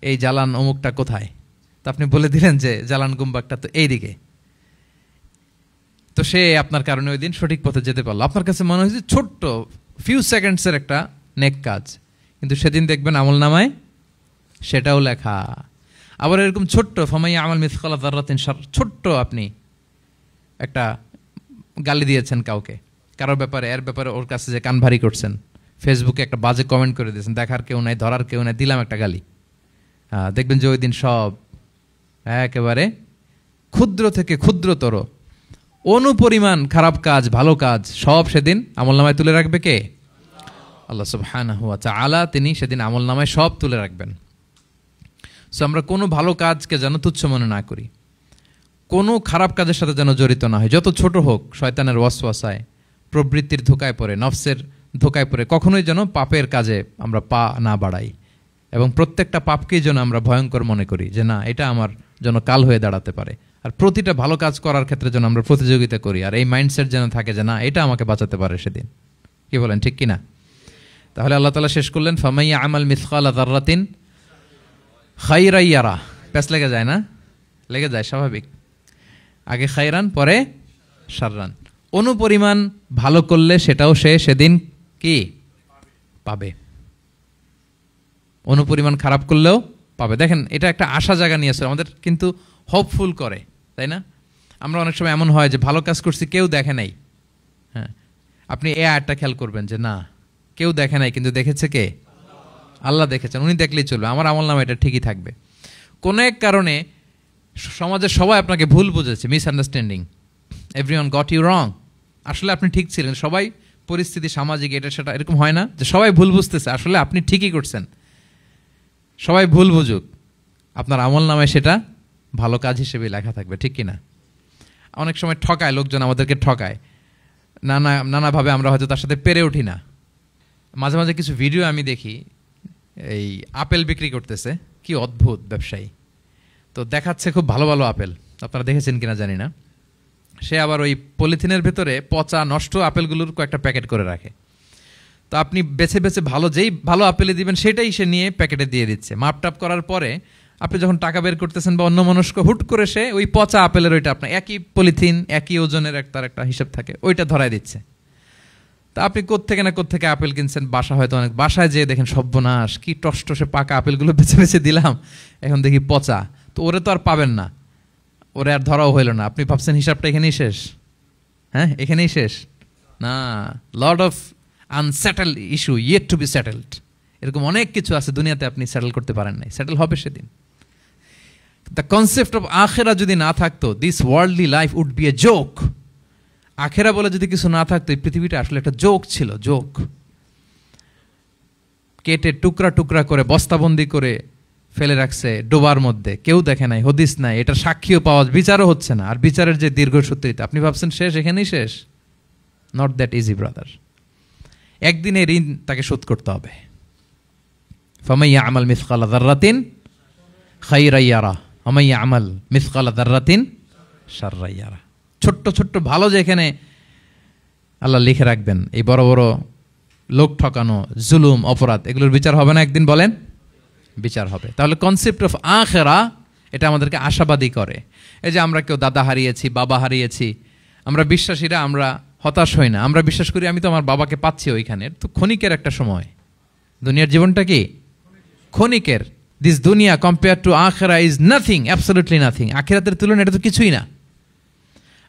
[SPEAKER 1] এই জালান অমুকটা কোথায়, তো আপনি বলে দিলেন যে জালান গুম্বাকটা তো এইদিকে, তো সে আপনার কারণে ওই দিন সঠিক পথে যেতে পারলো। আপনার কাছে মনে হয়েছে ছোট্ট ফিউ সেকেন্ডসের একটা নেক কাজ, কিন্তু সেদিন দেখবেন আমল নামায় সেটাও লেখা। আবার এরকম ছোট্ট ফামাইয়া আমাল মিসকালা যাররাতিন শার, ছোট্ট আপনি একটা গালি দিয়েছেন কাউকে, কারোর ব্যাপারে, এর ব্যাপারে ওর কাছে যে কান ভারী করছেন, ফেসবুকে একটা বাজে কমেন্ট করে দিয়েছেন, দেখার কেউ নাই, ধরার কেউ নাই, দিলাম একটা গালি, দেখবেন যে ওই দিন সব একেবারে ক্ষুদ্র থেকে ক্ষুদ্রতর অনুপরিমাণ খারাপ কাজ, ভালো কাজ সব সেদিন আমলনামায় তুলে রাখবে কে? আল্লাহ সুবহানাহু ওয়া তাআলা, তিনি সেদিন আমলনামায় সব তুলে রাখবেন। সো আমরা কোনো ভালো কাজকে যেন তুচ্ছ মনে না করি, কোনো খারাপ কাজের সাথে যেন জড়িত না হয়, যত ছোট হোক। শয়তানের ওয়াসওয়াসায়, প্রবৃত্তির ধোকায় পড়ে, নফসের ধোকায় পড়ে কখনোই যেন পাপের কাজে আমরা পা না বাড়াই, এবং প্রত্যেকটা পাপকেই যেন আমরা ভয়ঙ্কর মনে করি যে না, এটা আমার যেন কাল হয়ে দাঁড়াতে পারে। আর প্রতিটা ভালো কাজ করার ক্ষেত্রে যেন আমরা প্রতিযোগিতা করি, আর এই মাইন্ডসেট যেন থাকে যে না, এটা আমাকে বাঁচাতে পারে সেদিন। কি বলেন, ঠিক কিনা? তাহলে আল্লাহ তাআলা শেষ করলেন ফামাইয়া আমাল মিসকালা যাররাতিন খাইরান ইয়ারা। প্যাস লেগে যায় না? লেগে যায়, স্বাভাবিক। আগে খাইরান, পরে শাররান। অনুপরিমাণ ভালো করলে সেটাও সে সেদিন কি পাবে, অনুপরিমাণ খারাপ করলেও পাবে। দেখেন, এটা একটা আশা জায়গা নিয়ে আসে আমাদের, কিন্তু হোপফুল করে, তাই না? আমরা অনেক সময় এমন হয় যে ভালো কাজ করছি, কেউ দেখে নাই। হ্যাঁ, আপনি এই আয়াতটা খেয়াল করবেন যে না, কেউ দেখে নাই, কিন্তু দেখেছে কে? আল্লাহ দেখেছেন, উনি দেখলেই চলবে, আমার আমল নামা এটা ঠিকই থাকবে। কোনো এক কারণে সমাজের সবাই আপনাকে ভুল বুঝেছে, misunderstanding, everyone got you wrong, আসলে আপনি ঠিক ছিলেন। সবাই পরিস্থিতি, সামাজিক, এটা সেটা, এরকম হয় না যে সবাই ভুল বুঝতেছে, আসলে আপনি ঠিকই করছেন। সবাই ভুল বুঝুক, আপনার আমল নামায় সেটা ভালো কাজ হিসেবে লেখা থাকবে, ঠিক কিনা? অনেক সময় ঠকায় লোকজন, আমাদেরকে ঠকায় নানাভাবে, আমরা হয়তো তার সাথে পেরে উঠি না। মাঝে মাঝে কিছু ভিডিও আমি দেখি, এই আপেল বিক্রি করতেছে, কি অদ্ভুত ব্যবসায়ী, তো দেখাচ্ছে খুব ভালো ভালো আপেল, আপনারা দেখেছেন কিনা জানি না। সে আবার ওই পলিথিনের ভেতরে পচা নষ্ট আপেলগুলোর কয়েকটা প্যাকেট করে রাখে, তো আপনি বেছে বেছে যেই ভালো আপেলে দিবেন সেটাই সে নিয়ে প্যাকেটে দিয়ে দিচ্ছে। মাপটাপ করার পরে আপনি যখন টাকা বের করতেছেন বা অন্য মনস্ক, হুট করে সে ওই পচা আপেলের ওইটা, আপনার একই পলিথিন, একই ওজনের তার একটা হিসাব থাকে, ওইটা ধরায় দিচ্ছে। তা আপনি কোত্থেকে না কোত্থেকে আপেল কিনছেন, হয়তো অনেক বাসায় যেয়ে দেখেন সর্বনাশ, কি টসটসে পাকা আপেলগুলো বেছে বেছে দিলাম, এখন দেখি পচা। তো ওরে তো আর পাবেন না, ওরে আর ধরাও হইল না। আপনি ভাবছেন হিসাবটা এখানেই শেষ? হ্যাঁ, এখানেই শেষ না। Lot of unsettled issue yet to be settled, এরকম অনেক কিছু আছে দুনিয়াতে আপনি সেটেল করতে পারেন নাই, সেটেল হবে সেদিন। দ্য কনসেপ্ট অফ আখেরা যদি না থাকতো, this worldly life would be a joke. আখেরা বলে যদি কিছু না থাকতো, এই পৃথিবীটা আসলে একটা জোক ছিল, জোক। কেটে টুকরা টুকরা করে বস্তাবন্দি করে ফেলে রাখছে ডোবার মধ্যে, কেউ দেখে নাই, হদিস নাই, এটা সাক্ষীও পাওয়া, বিচারও হচ্ছে না। আর বিচারের যে দীর্ঘসূত্রিতা, আপনি ভাবছেন শেষ, এখানেই শেষ? Not that easy brother. একদিনে ঋণ তাকে শোধ করতে হবে। ফামাইয়া আমাল মিসকালা যাররাতিন খাইরান ইয়ারা ওয়া মাইয়া আমাল মিসকালা যাররাতিন শাররান ইয়ারা। ছোট্ট ছোট্ট ভালো যেখানে আল্লাহ লিখে রাখবেন, এই বড় বড় লোক ঠকানো, জুলুম, অপরাধ, এগুলোর বিচার হবে না একদিন? বলেন, বিচার হবে। তাহলে কনসেপ্ট অফ আখিরা, এটা আমাদেরকে আশাবাদী করে। এই যে আমরা কেউ দাদা হারিয়েছি, বাবা হারিয়েছি, আমরা বিশ্বাসীরা আমরা হতাশ হই না, আমরা বিশ্বাস করি আমি তো আমার বাবাকে পাচ্ছি ওইখানে। তো ক্ষণিকের একটা সময়, দুনিয়ার জীবনটা কি ক্ষণিকের। দিস দুনিয়া কম্পেয়ার টু আখিরা ইজ নাথিং, অ্যাবসলিউটলি নাথিং। আখিরাতের তুলনায় এটা তো কিছুই না।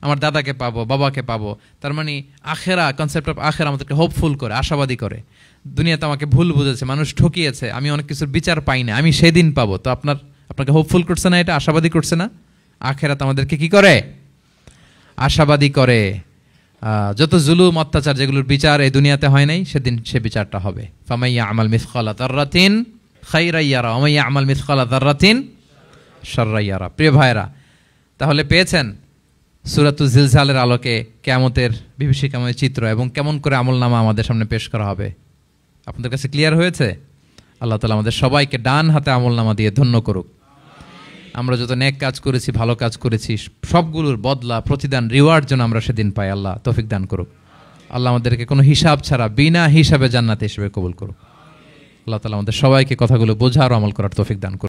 [SPEAKER 1] আমার দাদাকে পাবো, বাবাকে পাবো, তার মানে আখেরা, কনসেপ্ট অফ আখেরা আমাদেরকে হোপফুল করে, আশাবাদী করে। দুনিয়াতে আমাকে ভুল বুঝেছে, মানুষ ঠকিয়েছে, আমি অনেক কিছুর বিচার পাই না, আমি সেদিন পাবো। তো আপনাকে হোপফুল করছে না, এটা আশাবাদী করছে না? আখেরাত আমাদেরকে কি করে? আশাবাদী করে। যত জুলুম, অত্যাচার, যেগুলোর বিচার এই দুনিয়াতে হয় নাই, সেদিন সে বিচারটা হবে। ফামাইয়া আমাল মিসকালা যাররাতিন খাইরান ইয়ারা ওয়া মাইয়া আমাল মিসকালা যাররাতিন শাররান ইয়ারা। প্রিয় ভাইরা, তাহলে পেয়েছেন সূরাতুল জিলজালের আলোকে কিয়ামতের বিভীষিকাময় চিত্র এবং কেমন করে আমলনামা আমাদের সামনে পেশ করা হবে। আপনাদের কাছে ক্লিয়ার হয়েছে? আল্লাহ তাআলা আমাদের সবাইকে ডান হাতে আমলনামা দিয়ে ধন্য করুক। আমরা যত নেক কাজ করেছি, ভালো কাজ করেছি, সবগুলোর বদলা, প্রতিদান, রিওয়ার্ড যেন আমরা সেদিন পাই। আল্লাহ তৌফিক দান করুক। আল্লাহ আমাদেরকে কোনো হিসাব ছাড়া বিনা হিসাবে জান্নাতে হিসেবে কবুল করুক। আল্লাহ তাআলা আমাদের সবাইকে কথাগুলো বোঝার ও আমল করার তৌফিক দান করুক।